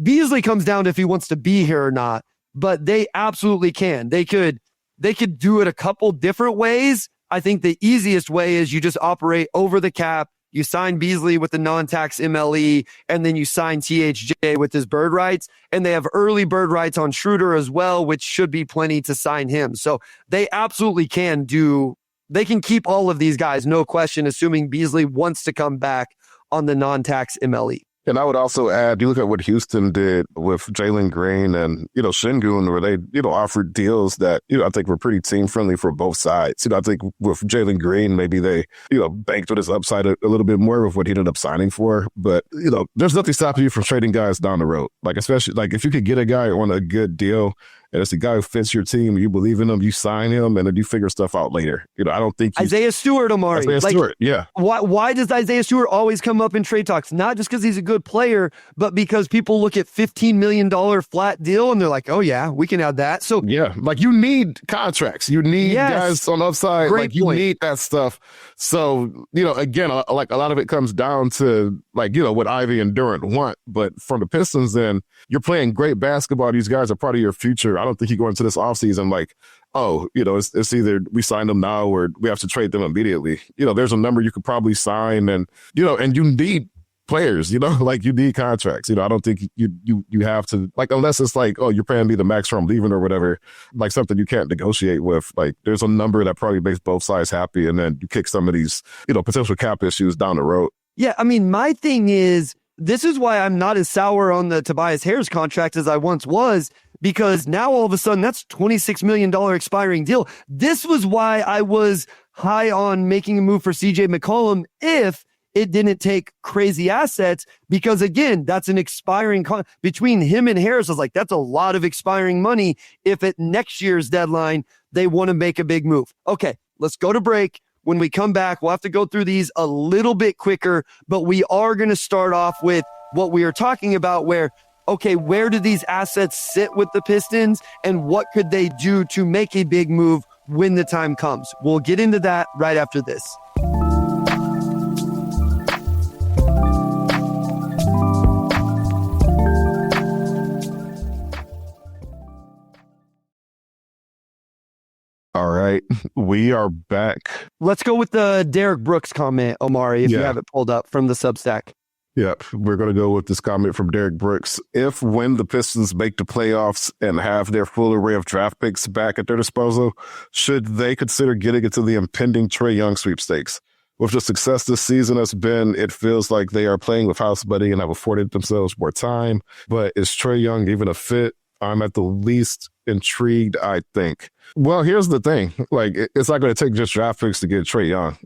Beasley comes down to if he wants to be here or not, but they absolutely can. They could do it a couple different ways. I think the easiest way is you just operate over the cap. You sign Beasley with the non-tax MLE, and then you sign THJ with his bird rights. And they have early bird rights on Schroeder as well, which should be plenty to sign him. So they absolutely can they can keep all of these guys, no question, assuming Beasley wants to come back on the non-tax MLE. And I would also add, you look at what Houston did with Jalen Green and, Şengün, where they, offered deals that, I think were pretty team friendly for both sides. I think with Jalen Green, maybe they, banked with his upside a little bit more of what he ended up signing for. But, there's nothing stopping you from trading guys down the road. Like, especially, like, if you could get a guy on a good deal, and it's a guy who fits your team, you believe in him, you sign him, and then you figure stuff out later. I don't think Isaiah Stewart, Omari. Stewart, yeah. Why does Isaiah Stewart always come up in trade talks? Not just because he's a good player, but because people look at $15 million flat deal and they're like, oh yeah, we can add that. So yeah, like you need contracts. You need guys on the upside. Great you point. Need that stuff. So, again, like a lot of it comes down to what Ivy and Durant want. But from the Pistons, then you're playing great basketball. These guys are part of your future. I don't think you go into this offseason like, oh, it's either we sign them now or we have to trade them immediately. There's a number you could probably sign and you need players, like you need contracts. I don't think you have to, like, unless it's like, oh, you're paying me the max or I'm leaving or whatever, like something you can't negotiate with. Like there's a number that probably makes both sides happy. And then you kick some of these, potential cap issues down the road. Yeah. I mean, my thing is, this is why I'm not as sour on the Tobias Harris contract as I once was, because now all of a sudden that's $26 million expiring deal. This was why I was high on making a move for CJ McCollum if it didn't take crazy assets, because again, that's an expiring between him and Harris. I was like, that's a lot of expiring money if at next year's deadline they want to make a big move. Okay, let's go to break. When we come back, we'll have to go through these a little bit quicker, but we are going to start off with what we are talking about where, okay, where do these assets sit with the Pistons and what could they do to make a big move when the time comes? We'll get into that right after this. All right, we are back. Let's go with the Derek Brooks comment, Omari, if you have it pulled up from the Substack. Yep, we're going to go with this comment from Derek Brooks. When the Pistons make the playoffs and have their full array of draft picks back at their disposal, should they consider getting into the impending Trae Young sweepstakes? With the success this season has been, it feels like they are playing with house money and have afforded themselves more time. But is Trae Young even a fit? I'm at the least intrigued, I think. Well, here's the thing. Like, it's not going to take just draft picks to get Trae Young.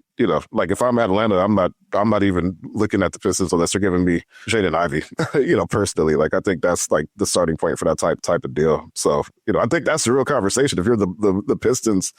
Like if I'm Atlanta, I'm not even looking at the Pistons unless they're giving me Jaden Ivey, personally. Like, I think that's like the starting point for that type of deal. So, I think that's the real conversation. If you're the Pistons,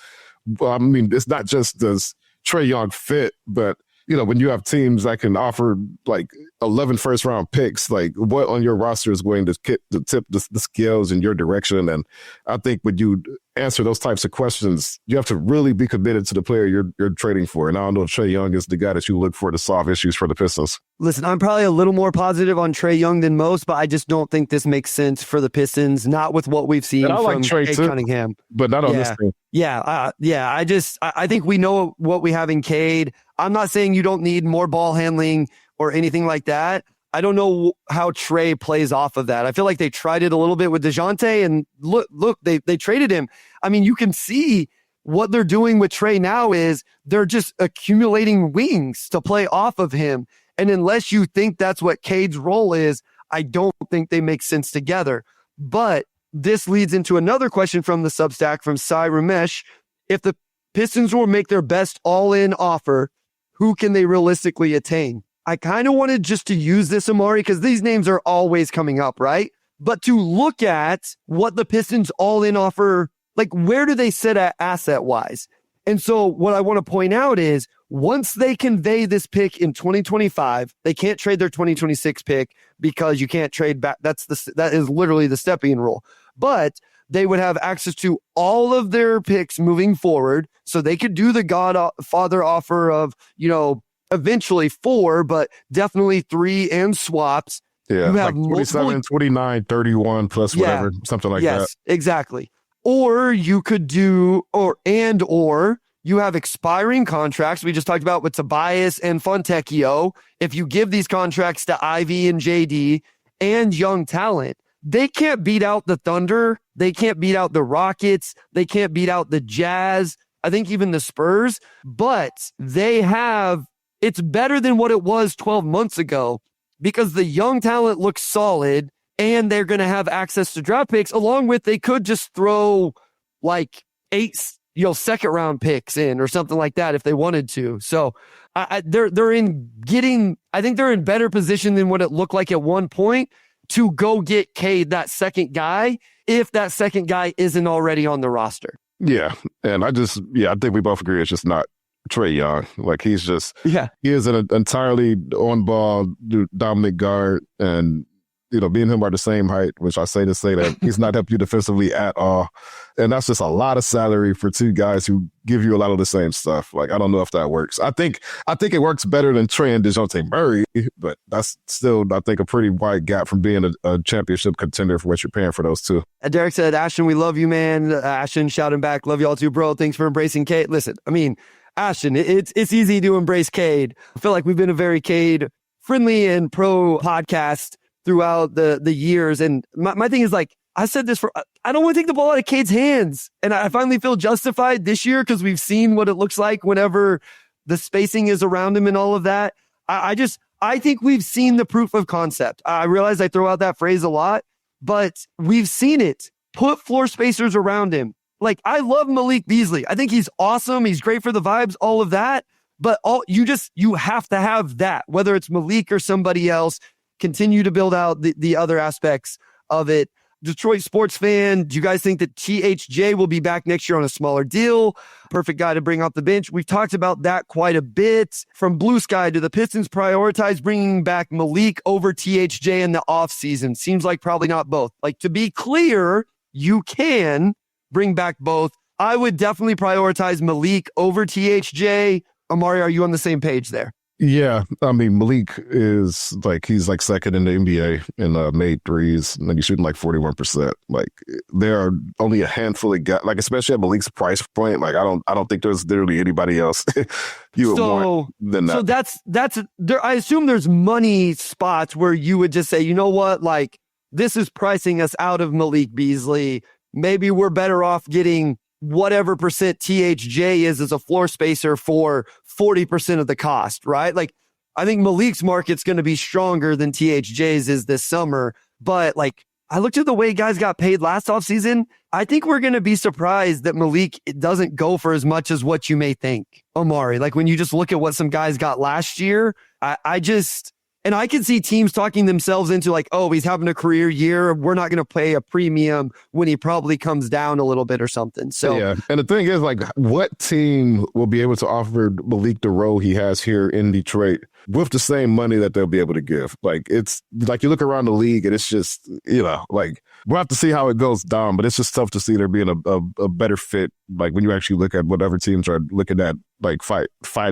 well, I mean, it's not just does Trae Young fit, but when you have teams that can offer like 11 first round picks, like what on your roster is going to tip the scales in your direction? And I think when you answer those types of questions, you have to really be committed to the player you're trading for. And I don't know if Trae Young is the guy that you look for to solve issues for the Pistons. Listen, I'm probably a little more positive on Trae Young than most, but I just don't think this makes sense for the Pistons, not with what we've seen from Cade Cunningham. But not on this team. I think we know what we have in Cade. I'm not saying you don't need more ball handling or anything like that. I don't know how Trae plays off of that. I feel like they tried it a little bit with DeJounte, and look, they traded him. I mean, you can see what they're doing with Trae now is they're just accumulating wings to play off of him. And unless you think that's what Cade's role is, I don't think they make sense together. But this leads into another question from the Substack from Sai Ramesh. If the Pistons will make their best all-in offer, who can they realistically attain? I kind of wanted just to use this, Omari, because these names are always coming up, right? But to look at what the Pistons all-in offer, like where do they sit at asset-wise? And so what I want to point out is once they convey this pick in 2025, they can't trade their 2026 pick because you can't trade back. That is literally the stepping rule. But they would have access to all of their picks moving forward. So they could do the Godfather offer of, eventually 4, but definitely 3 and swaps. Yeah, you have like 27, 29, 31 plus whatever, something like that. Yes, exactly. Or you could do, or you have expiring contracts. We just talked about with Tobias and Fontecchio. If you give these contracts to Ivy and JD and young talent, they can't beat out the Thunder. They can't beat out the Rockets. They can't beat out the Jazz. I think even the Spurs, but it's better than what it was 12 months ago because the young talent looks solid and they're going to have access to draft picks along with they could just throw like 8, second round picks in or something like that if they wanted to. So they're in better position than what it looked like at one point to go get Cade, that second guy, if that second guy isn't already on the roster. Yeah. And I think we both agree it's just not Trae Young. Like he is an entirely on-ball dominant guard, and me and him are the same height, which I say to say that he's not helped you defensively at all. And that's just a lot of salary for two guys who give you a lot of the same stuff. Like, I don't know if that works. I think it works better than Trae and DeJounte Murray, but that's still, I think, a pretty wide gap from being a championship contender for what you're paying for those two. Derek said, Ashton, we love you, man. Ashton shouting back, love y'all too, bro. Thanks for embracing Cade. Listen, I mean, Ashton, it's easy to embrace Cade. I feel like we've been a very Cade-friendly and pro podcast throughout the years. And my thing is, like, I said this I don't want to take the ball out of Cade's hands. And I finally feel justified this year because we've seen what it looks like whenever the spacing is around him and all of that. I think we've seen the proof of concept. I realize I throw out that phrase a lot, but we've seen it. Put floor spacers around him. Like, I love Malik Beasley. I think he's awesome. He's great for the vibes, all of that. But you have to have that, whether it's Malik or somebody else. Continue to build out the other aspects of it. Detroit sports fan, do you guys think that THJ will be back next year on a smaller deal? Perfect guy to bring off the bench. We've talked about that quite a bit. From Blue Sky, do the Pistons prioritize bringing back Malik over THJ in the offseason? Seems like probably not both. Like, to be clear, you can bring back both. I would definitely prioritize Malik over THJ. Omari, are you on the same page there? Yeah, I mean, Malik is he's second in the NBA in made threes, and he's shooting 41%. Like, there are only a handful of guys, especially at Malik's price point. Like, I don't think there's literally anybody else you would want than that. So that's there. I assume there's money spots where you would just say, you know what, like, this is pricing us out of Malik Beasley. Maybe we're better off getting whatever percent THJ is as a floor spacer for 40% of the cost, right? Like, I think Malik's market's going to be stronger than THJ's is this summer. But I looked at the way guys got paid last offseason. I think we're going to be surprised that Malik doesn't go for as much as what you may think, Omari. Like, when you just look at what some guys got last year, And I can see teams talking themselves into like, oh, he's having a career year. We're not going to pay a premium when he probably comes down a little bit or something. So yeah. And the thing is, like, what team will be able to offer Malik the role he has here in Detroit with the same money that they'll be able to give? Like, it's like you look around the league and it's just, like, we'll have to see how it goes down, but it's just tough to see there being a better fit. Like when you actually look at what other teams are looking at, like fight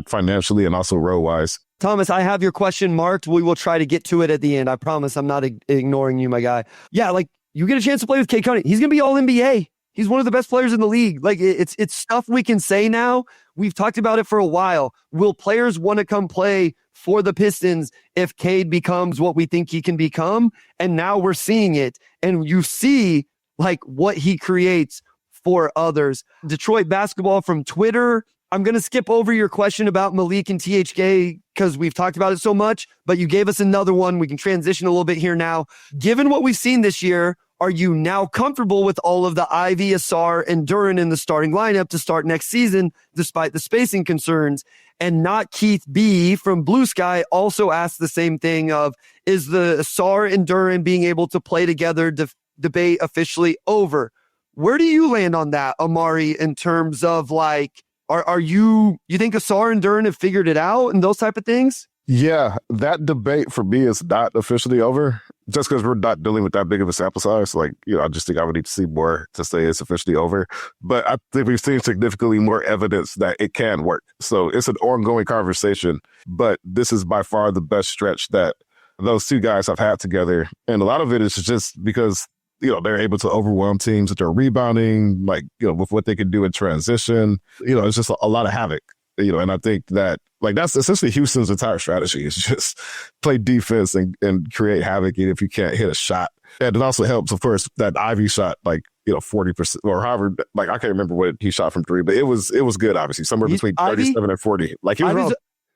financially and also role wise. Thomas, I have your question marked. We will try to get to it at the end. I promise I'm not ignoring you, my guy. Yeah, like you get a chance to play with Cade Cunningham. He's going to be all NBA. He's one of the best players in the league. Like it's stuff we can say now. We've talked about it for a while. Will players want to come play for the Pistons if Cade becomes what we think he can become? And now we're seeing it. And you see like what he creates for others. Detroit basketball from Twitter. I'm going to skip over your question about Malik and THK because we've talked about it so much, but you gave us another one. We can transition a little bit here now. Given what we've seen this year, are you now comfortable with all of the Ivy, Asar, and Duren in the starting lineup to start next season, despite the spacing concerns? And not Keith B from Blue Sky also asked the same thing of, is the Asar and Duren being able to play together debate officially over? Where do you land on that, Omari, in terms of like, Are you think Asar and Duren have figured it out and those type of things? Yeah, that debate for me is not officially over just because we're not dealing with that big of a sample size. Like, I just think I would need to see more to say it's officially over. But I think we've seen significantly more evidence that it can work. So it's an ongoing conversation, but this is by far the best stretch that those two guys have had together. And a lot of it is just because they're able to overwhelm teams with their rebounding, like, with what they can do in transition. It's just a lot of havoc, and I think that, like, that's essentially Houston's entire strategy is just play defense and create havoc if you can't hit a shot. And it also helps, of course, that Ivy shot, like, 40% or however, like, I can't remember what he shot from three, but it was good, obviously, somewhere between 37 and 40. Like,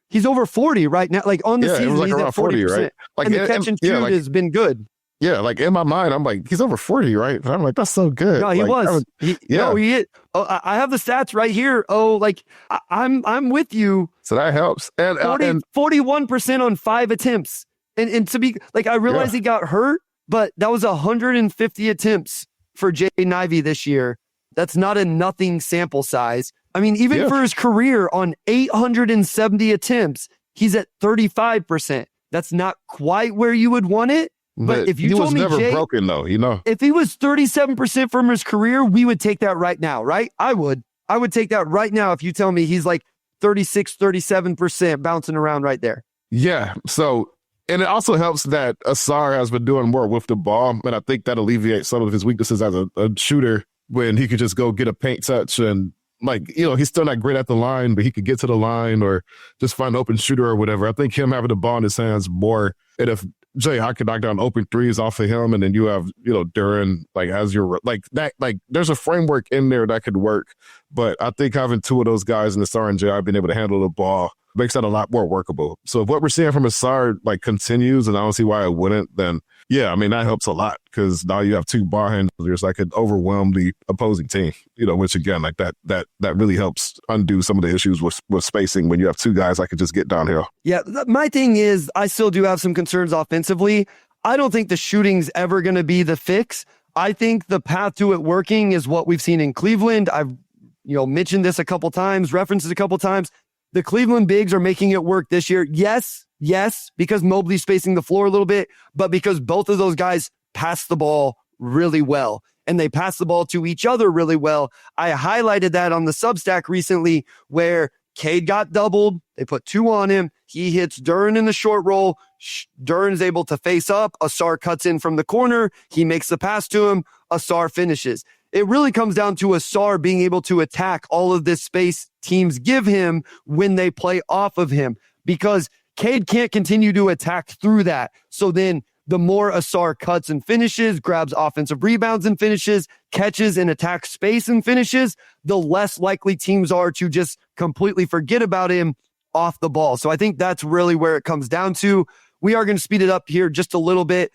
he's over 40 right now. Like, on the season, like he's around at 40%. 40, right? Like, and the catch and shoot has been good. Yeah, like in my mind, I'm like, he's over 40, right? And I'm like, that's so good. No, he like, was. No, he hit. Oh, I have the stats right here. Oh, like I'm with you. So that helps. And 41% on 5 attempts. And to be like, I realize he got hurt, but that was 150 attempts for Jaden Ivey this year. That's not a nothing sample size. I mean, even for his career on 870 attempts, he's at 35%. That's not quite where you would want it. But if you told me, he was never Jay, broken, though, if he was 37% from his career, we would take that right now, right? I would take that right now if you tell me he's like 36, 37% bouncing around right there. Yeah. So, and it also helps that Asar has been doing more with the ball, and I think that alleviates some of his weaknesses as a shooter when he could just go get a paint touch and, like, he's still not great at the line, but he could get to the line or just find an open shooter or whatever. I think him having the ball in his hands more, and if Jay Hawk can knock down open threes off of him, and then you have, Duren, like, as your, like, that, like, there's a framework in there that could work. But I think having two of those guys in the Asar and Jay being able to handle the ball makes that a lot more workable. So if what we're seeing from Asar, like, continues, and I don't see why it wouldn't, then yeah, I mean, that helps a lot because now you have two ball handlers that could overwhelm the opposing team, which again, like that really helps undo some of the issues with spacing when you have two guys that could just get downhill. Yeah, my thing is I still do have some concerns offensively. I don't think the shooting's ever going to be the fix. I think the path to it working is what we've seen in Cleveland. I've mentioned this a couple times, references a couple times. The Cleveland bigs are making it work this year. Yes, because Mobley's spacing the floor a little bit, but because both of those guys pass the ball really well, and they pass the ball to each other really well. I highlighted that on the Substack recently where Cade got doubled. They put 2 on him. He hits Duren in the short roll. Duren's able to face up. Asar cuts in from the corner. He makes the pass to him. Asar finishes. It really comes down to Asar being able to attack all of this space teams give him when they play off of him, because Cade can't continue to attack through that. So then the more Asar cuts and finishes, grabs offensive rebounds and finishes, catches and attacks space and finishes, the less likely teams are to just completely forget about him off the ball. So I think that's really where it comes down to. We are going to speed it up here just a little bit.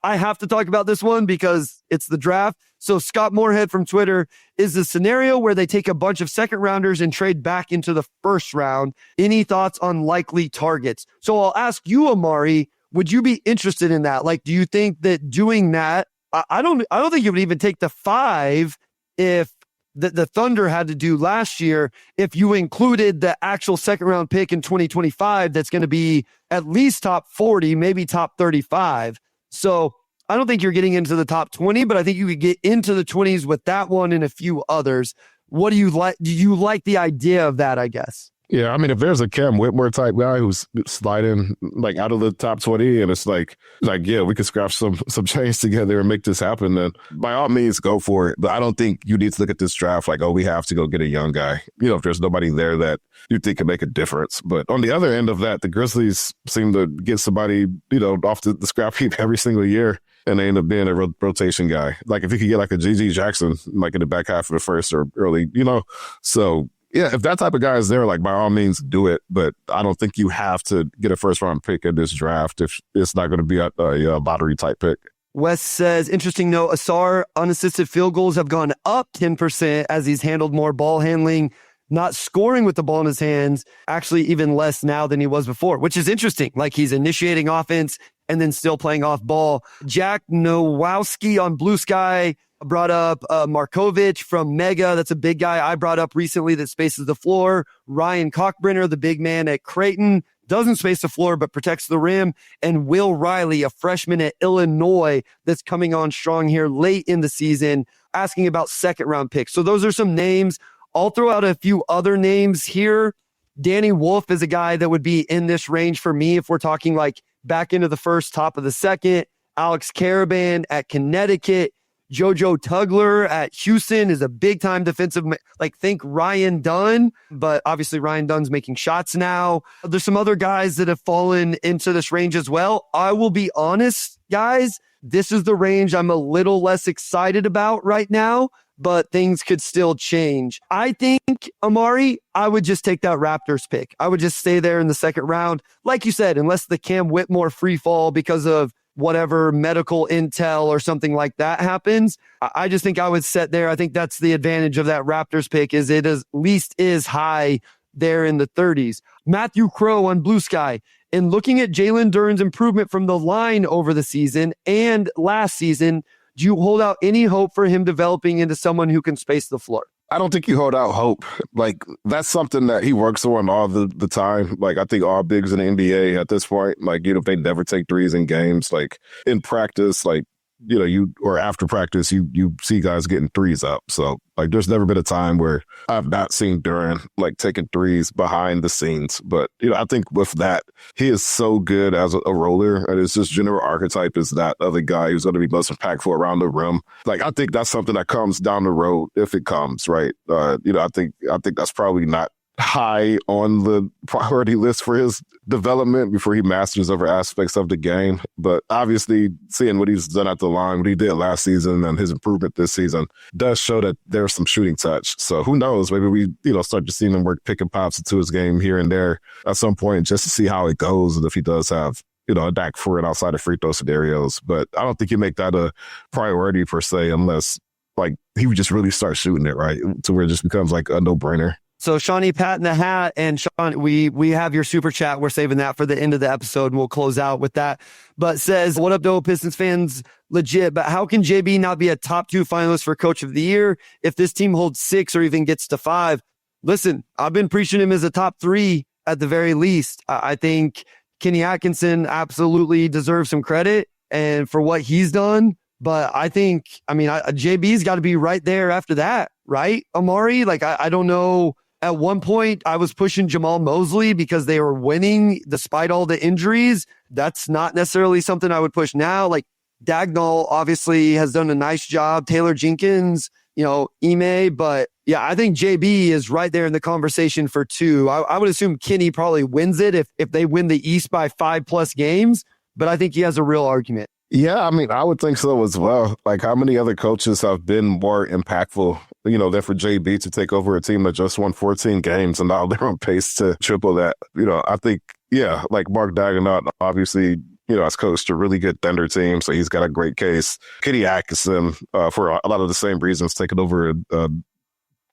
I have to talk about this one because it's the draft. So Scott Moorhead from Twitter, is the scenario where they take a bunch of second rounders and trade back into the first round. Any thoughts on likely targets? So I'll ask you, Omari, Would you be interested in that? Like, do you think that doing that, I don't think you would even take the 5 if the Thunder had to do last year, if you included the actual second round pick in 2025, that's going to be at least top 40, maybe top 35. So I don't think you're getting into the top 20, but I think you could get into the 20s with that one and a few others. What do you like? Do you like the idea of that, I guess? Yeah, I mean, if there's a Cam Whitmore type guy who's sliding like out of the top 20 and it's like, yeah, we could scratch some change together and make this happen, then by all means go for it. But I don't think you need to look at this draft like, oh, we have to go get a young guy. You know, if there's nobody there that you think can make a difference. But on the other end of that, the Grizzlies seem to get somebody, you know, off the scrap heap every single year. And they end up being a rotation guy. Like if you could get like a G.G. Jackson, like in the back half of the first or early, you know. So yeah, if that type of guy is there, like by all means do it. But I don't think you have to get a first round pick in this draft if it's not going to be a lottery type pick. Wes says, interesting note, Asar unassisted field goals have gone up 10% as he's handled more ball handling, not scoring with the ball in his hands, actually even less now than he was before, which is interesting. Like he's initiating offense and then still playing off ball. Jack Nowowski on Blue Sky brought up Markovic from Mega. That's a big guy I brought up recently that spaces the floor. Ryan Cockbrenner, the big man at Creighton, doesn't space the floor but protects the rim. And Will Riley, a freshman at Illinois that's coming on strong here late in the season, asking about second round picks. So those are some names. I'll throw out a few other names here. Danny Wolf is a guy that would be in this range for me if we're talking like back into the first, top of the second. Alex Caravan at Connecticut. JoJo Tugler at Houston is a big-time defensive, like think Ryan Dunn, but obviously Ryan Dunn's making shots now. There's some other guys that have fallen into this range as well. I will be honest, guys, this is the range I'm a little less excited about right now, but things could still change. I think, Omari, I would just take that Raptors pick. I would just stay there in the second round. Like you said, unless the Cam Whitmore free fall because of whatever medical intel or something like that happens, I just think I would set there. I think that's the advantage of that Raptors pick is it at least is high there in the 30s. Matthew Crow on Blue Sky. In looking at Jalen Duren's improvement from the line over the season and last season, do you hold out any hope for him developing into someone who can space the floor? I don't think you hold out hope. Like, that's something that he works on all the time. Like, I think all bigs in the NBA at this point, like, you know, if they never take threes in games, like, in practice, like, you know, or after practice, you see guys getting threes up. So, like, there's never been a time where I've not seen Duren, like, taking threes behind the scenes. But, you know, I think with that, he is so good as a roller. And his just general archetype is that other guy who's going to be most impactful around the rim. Like, I think that's something that comes down the road if it comes, right? You know, I think that's probably not high on the priority list for his development before he masters other aspects of the game. But obviously, seeing what he's done at the line, what he did last season and his improvement this season does show that there's some shooting touch. So who knows? Maybe we, you know, start to see him work pick and pops into his game here and there at some point just to see how it goes and if he does have, you know, a knack for it outside of free throw scenarios. But I don't think you make that a priority per se unless, like, he would just really start shooting it, right? To where it just becomes like a no-brainer. So Shawnee Pat in the hat, and Sean, we have your super chat. We're saving that for the end of the episode, and we'll close out with that. But says, what up, though, Pistons fans? Legit, but how can JB not be a top 2 finalist for Coach of the Year if this team holds 6 or even gets to 5? Listen, I've been preaching him as a top 3 at the very least. I think Kenny Atkinson absolutely deserves some credit and for what he's done. But I think, JB's got to be right there after that, right, Omari? Like, I don't know. At one point, I was pushing Jamal Mosley because they were winning despite all the injuries. That's not necessarily something I would push now. Like, Dagnall obviously has done a nice job. Taylor Jenkins, you know, Ime. But yeah, I think JB is right there in the conversation for 2. I would assume Kenny probably wins it if they win the East by 5+ games. But I think he has a real argument. Yeah, I mean, I would think so as well. Like, how many other coaches have been more impactful, you know, than for JB to take over a team that just won 14 games and now they're on pace to triple that? You know, I think, yeah, like Mark Daigneault, obviously, you know, has coached a really good Thunder team, so he's got a great case. Kenny Atkinson, for a lot of the same reasons, taking over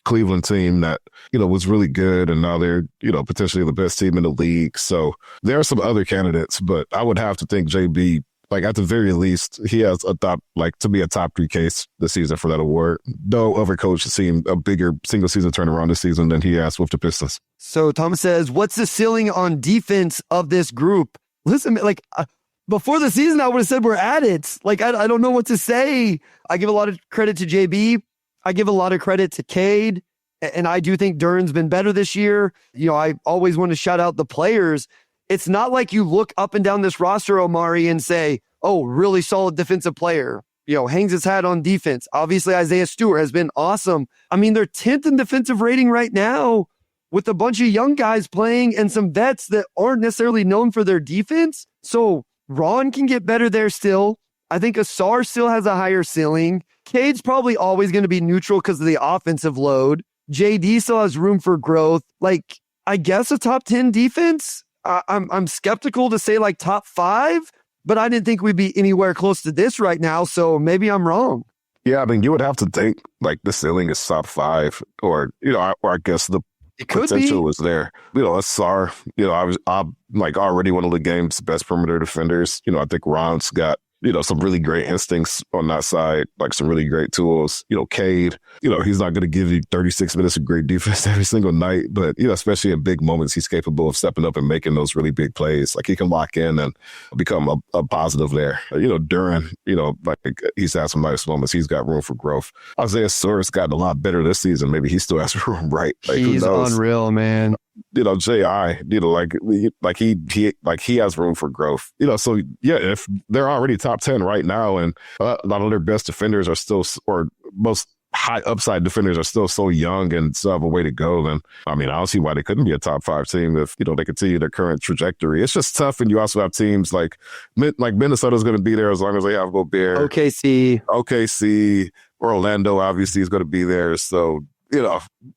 Cleveland team that, was really good. And now they're, potentially the best team in the league. So there are some other candidates, but I would have to think JB, like at the very least, he has to be a top 3 case this season for that award. No other coach has seen a bigger single season turnaround this season than he has with the Pistons. So Thomas says, what's the ceiling on defense of this group? Listen, before the season, I would have said we're at it. I don't know what to say. I give a lot of credit to JB. I give a lot of credit to Cade. And I do think Duren's been better this year. I always want to shout out the players. It's not like you look up and down this roster, Omari, and say, oh, really solid defensive player, hangs his hat on defense. Obviously, Isaiah Stewart has been awesome. I mean, they're 10th in defensive rating right now with a bunch of young guys playing and some vets that aren't necessarily known for their defense. So Ron can get better there still. I think Asar still has a higher ceiling. Cade's probably always going to be neutral because of the offensive load. JD still has room for growth. I guess a top 10 defense. I'm skeptical to say top 5, but I didn't think we'd be anywhere close to this right now. So maybe I'm wrong. Yeah, I mean, you would have to think the ceiling is top 5, or I guess the potential is there. Asar, I already one of the game's best perimeter defenders. I think Ron's got some really great instincts on that side, some really great tools. Cade, he's not going to give you 36 minutes of great defense every single night, but, especially in big moments, he's capable of stepping up and making those really big plays. He can lock in and become a positive there. Duren, he's had some nice moments. He's got room for growth. Isaiah Stewart's gotten a lot better this season. Maybe he still has room, right? He's unreal, man. J.I., he has room for growth. So yeah, if they're already top 10 right now and a lot of their best defenders are still, or most high upside defenders are still so young and still have a way to go, then I don't see why they couldn't be a top 5 team if, they continue their current trajectory. It's just tough. And you also have teams like Minnesota's going to be there as long as they have Gobert. OKC, Orlando obviously is going to be there. So,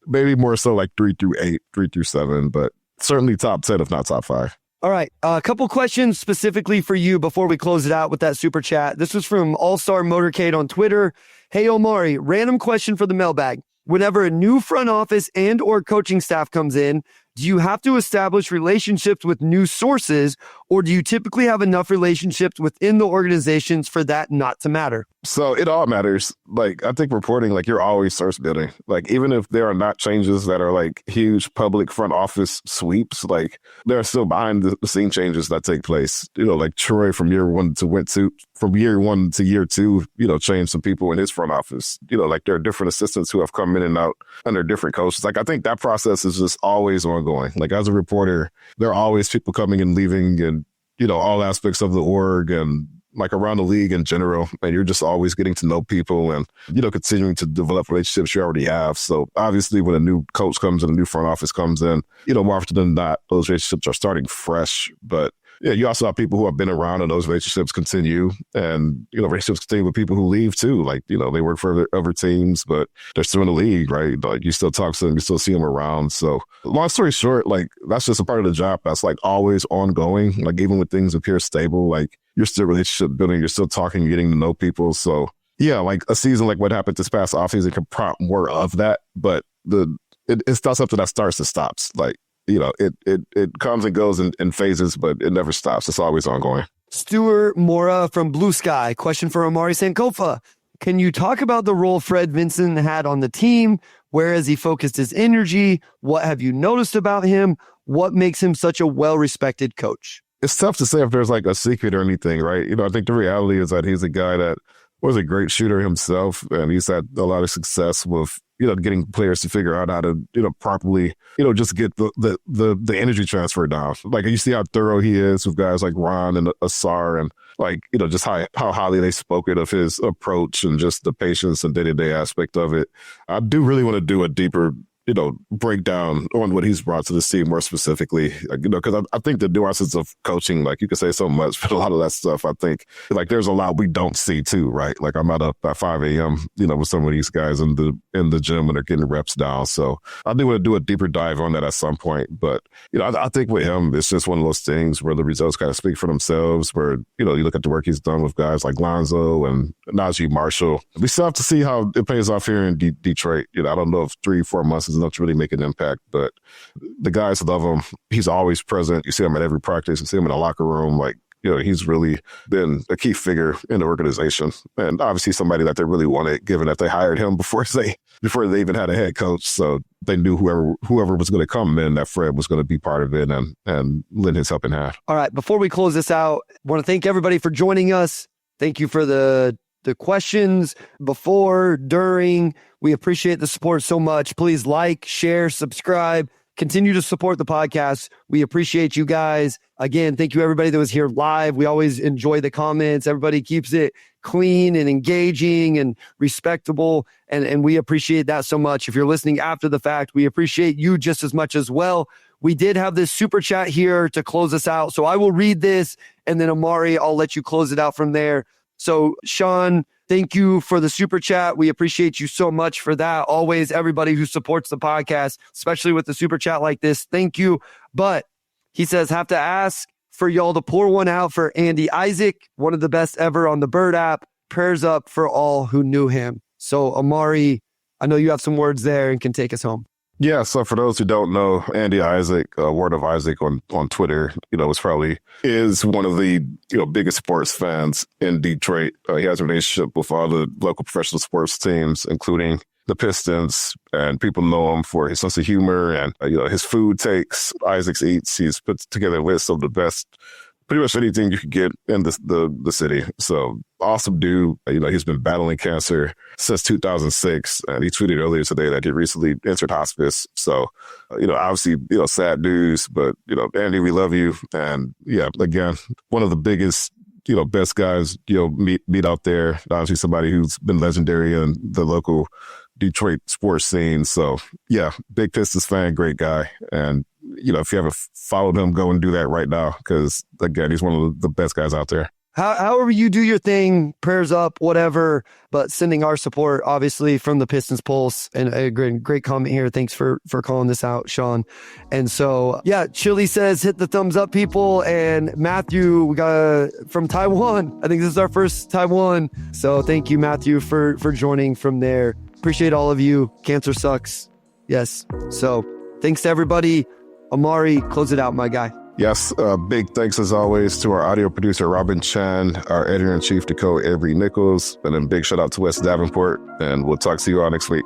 maybe more so 3 through 8, 3 through 7, but certainly top 10, if not top 5. All right. A couple questions specifically for you before we close it out with that super chat. This was from All-Star Motorcade on Twitter. Hey, Omari, random question for the mailbag. Whenever a new front office and or coaching staff comes in, do you have to establish relationships with new sources, or do you typically have enough relationships within the organizations for that not to matter? So it all matters. I think reporting, you're always source building. Even if there are not changes that are huge public front office sweeps, there are still behind the scene changes that take place. Troy from year 1 to year 2, changed some people in his front office. There are different assistants who have come in and out under different coaches. I think that process is just always ongoing. As a reporter, there are always people coming and leaving and, all aspects of the org and around the league in general. And you're just always getting to know people and, continuing to develop relationships you already have. So obviously when a new coach comes in, a new front office comes in, more often than not, those relationships are starting fresh. But yeah, you also have people who have been around and those relationships continue, and, relationships continue with people who leave too. They work for other teams, but they're still in the league, right? You still talk to them, you still see them around. So long story short, that's just a part of the job that's always ongoing. Even when things appear stable, you're still relationship building, you're still talking, getting to know people. So yeah, a season like what happened this past offseason can prompt more of that, but it's not something that starts to stops. It comes and goes in phases, but it never stops. It's always ongoing. Stuart Mora from Blue Sky. Question for Omari Sankofa. Can you talk about the role Fred Vinson had on the team? Where has he focused his energy? What have you noticed about him? What makes him such a well-respected coach? It's tough to say if there's a secret or anything, right? I think the reality is that he's a guy that was a great shooter himself, and he's had a lot of success with, getting players to figure out how to, properly, just get the energy transfer down. You see how thorough he is with guys like Ron and Asar, and just how highly they spoken of his approach and just the patience and day-to-day aspect of it. I do really want to do a deeper break down on what he's brought to this team more specifically, because I think the nuances of coaching, like you could say so much, but a lot of that stuff, I think like there's a lot we don't see too, right? Like I'm out up at 5 a.m., with some of these guys in the gym and they're getting reps down. So I do want to do a deeper dive on that at some point. But, I think with him, it's just one of those things where the results kind of speak for themselves, where, you look at the work he's done with guys like Lonzo and Najee Marshall. We still have to see how it pays off here in Detroit. I don't know if 3-4 months is enough to really make an impact, but the guys love him. He's always present. You see him at every practice. You see him in the locker room. Like, he's really been a key figure in the organization, and obviously somebody that they really wanted, given that they hired him before they even had a head coach. So they knew whoever was going to come in, that Fred was going to be part of it and lend his helping hand. All right, before we close this out, I want to thank everybody for joining us. Thank you for the questions before, during. We appreciate the support so much. Please like, share, subscribe. Continue to support the podcast. We appreciate you guys. Again, thank you everybody that was here live. We always enjoy the comments. Everybody keeps it clean and engaging and respectable. And we appreciate that so much. If you're listening after the fact, we appreciate you just as much as well. We did have this super chat here to close us out. So I will read this, and then Omari, I'll let you close it out from there. So Sean, thank you for the super chat. We appreciate you so much for that. Always, everybody who supports the podcast, especially with the super chat like this, thank you. But he says, have to ask for y'all to pour one out for Andy Isaac, one of the best ever on the Bird app. Prayers up for all who knew him. So Omari, I know you have some words there and can take us home. Yeah, so for those who don't know, Andy Isaac, Word of Isaac on Twitter, is one of the biggest sports fans in Detroit. He has a relationship with all the local professional sports teams, including the Pistons, and people know him for his sense of humor and his food takes. Isaac eats. He's put together a list of the best, pretty much anything you could get in the city. So awesome dude. He's been battling cancer since 2006. And he tweeted earlier today that he recently entered hospice. So, obviously, sad news, but, Andy, we love you. And yeah, again, one of the biggest, best guys, meet out there. Obviously somebody who's been legendary in the local Detroit sports scene. So yeah, big Pistons fan, great guy. And, if you haven't followed him, go and do that right now. Because again, he's one of the best guys out there. However you do your thing, prayers up, whatever, but sending our support, obviously, from the Pistons Pulse. And a great comment here. Thanks for calling this out, Sean. And so, yeah, Chili says, hit the thumbs up, people. And Matthew, we got from Taiwan. I think this is our first Taiwan. So thank you, Matthew, for joining from there. Appreciate all of you. Cancer sucks. Yes. So thanks to everybody. Omari, close it out, my guy. Yes, big thanks as always to our audio producer, Robin Chan, our editor-in-chief, Dakota Avery Nichols, and then big shout out to Wes Davenport, and we'll talk to you all next week.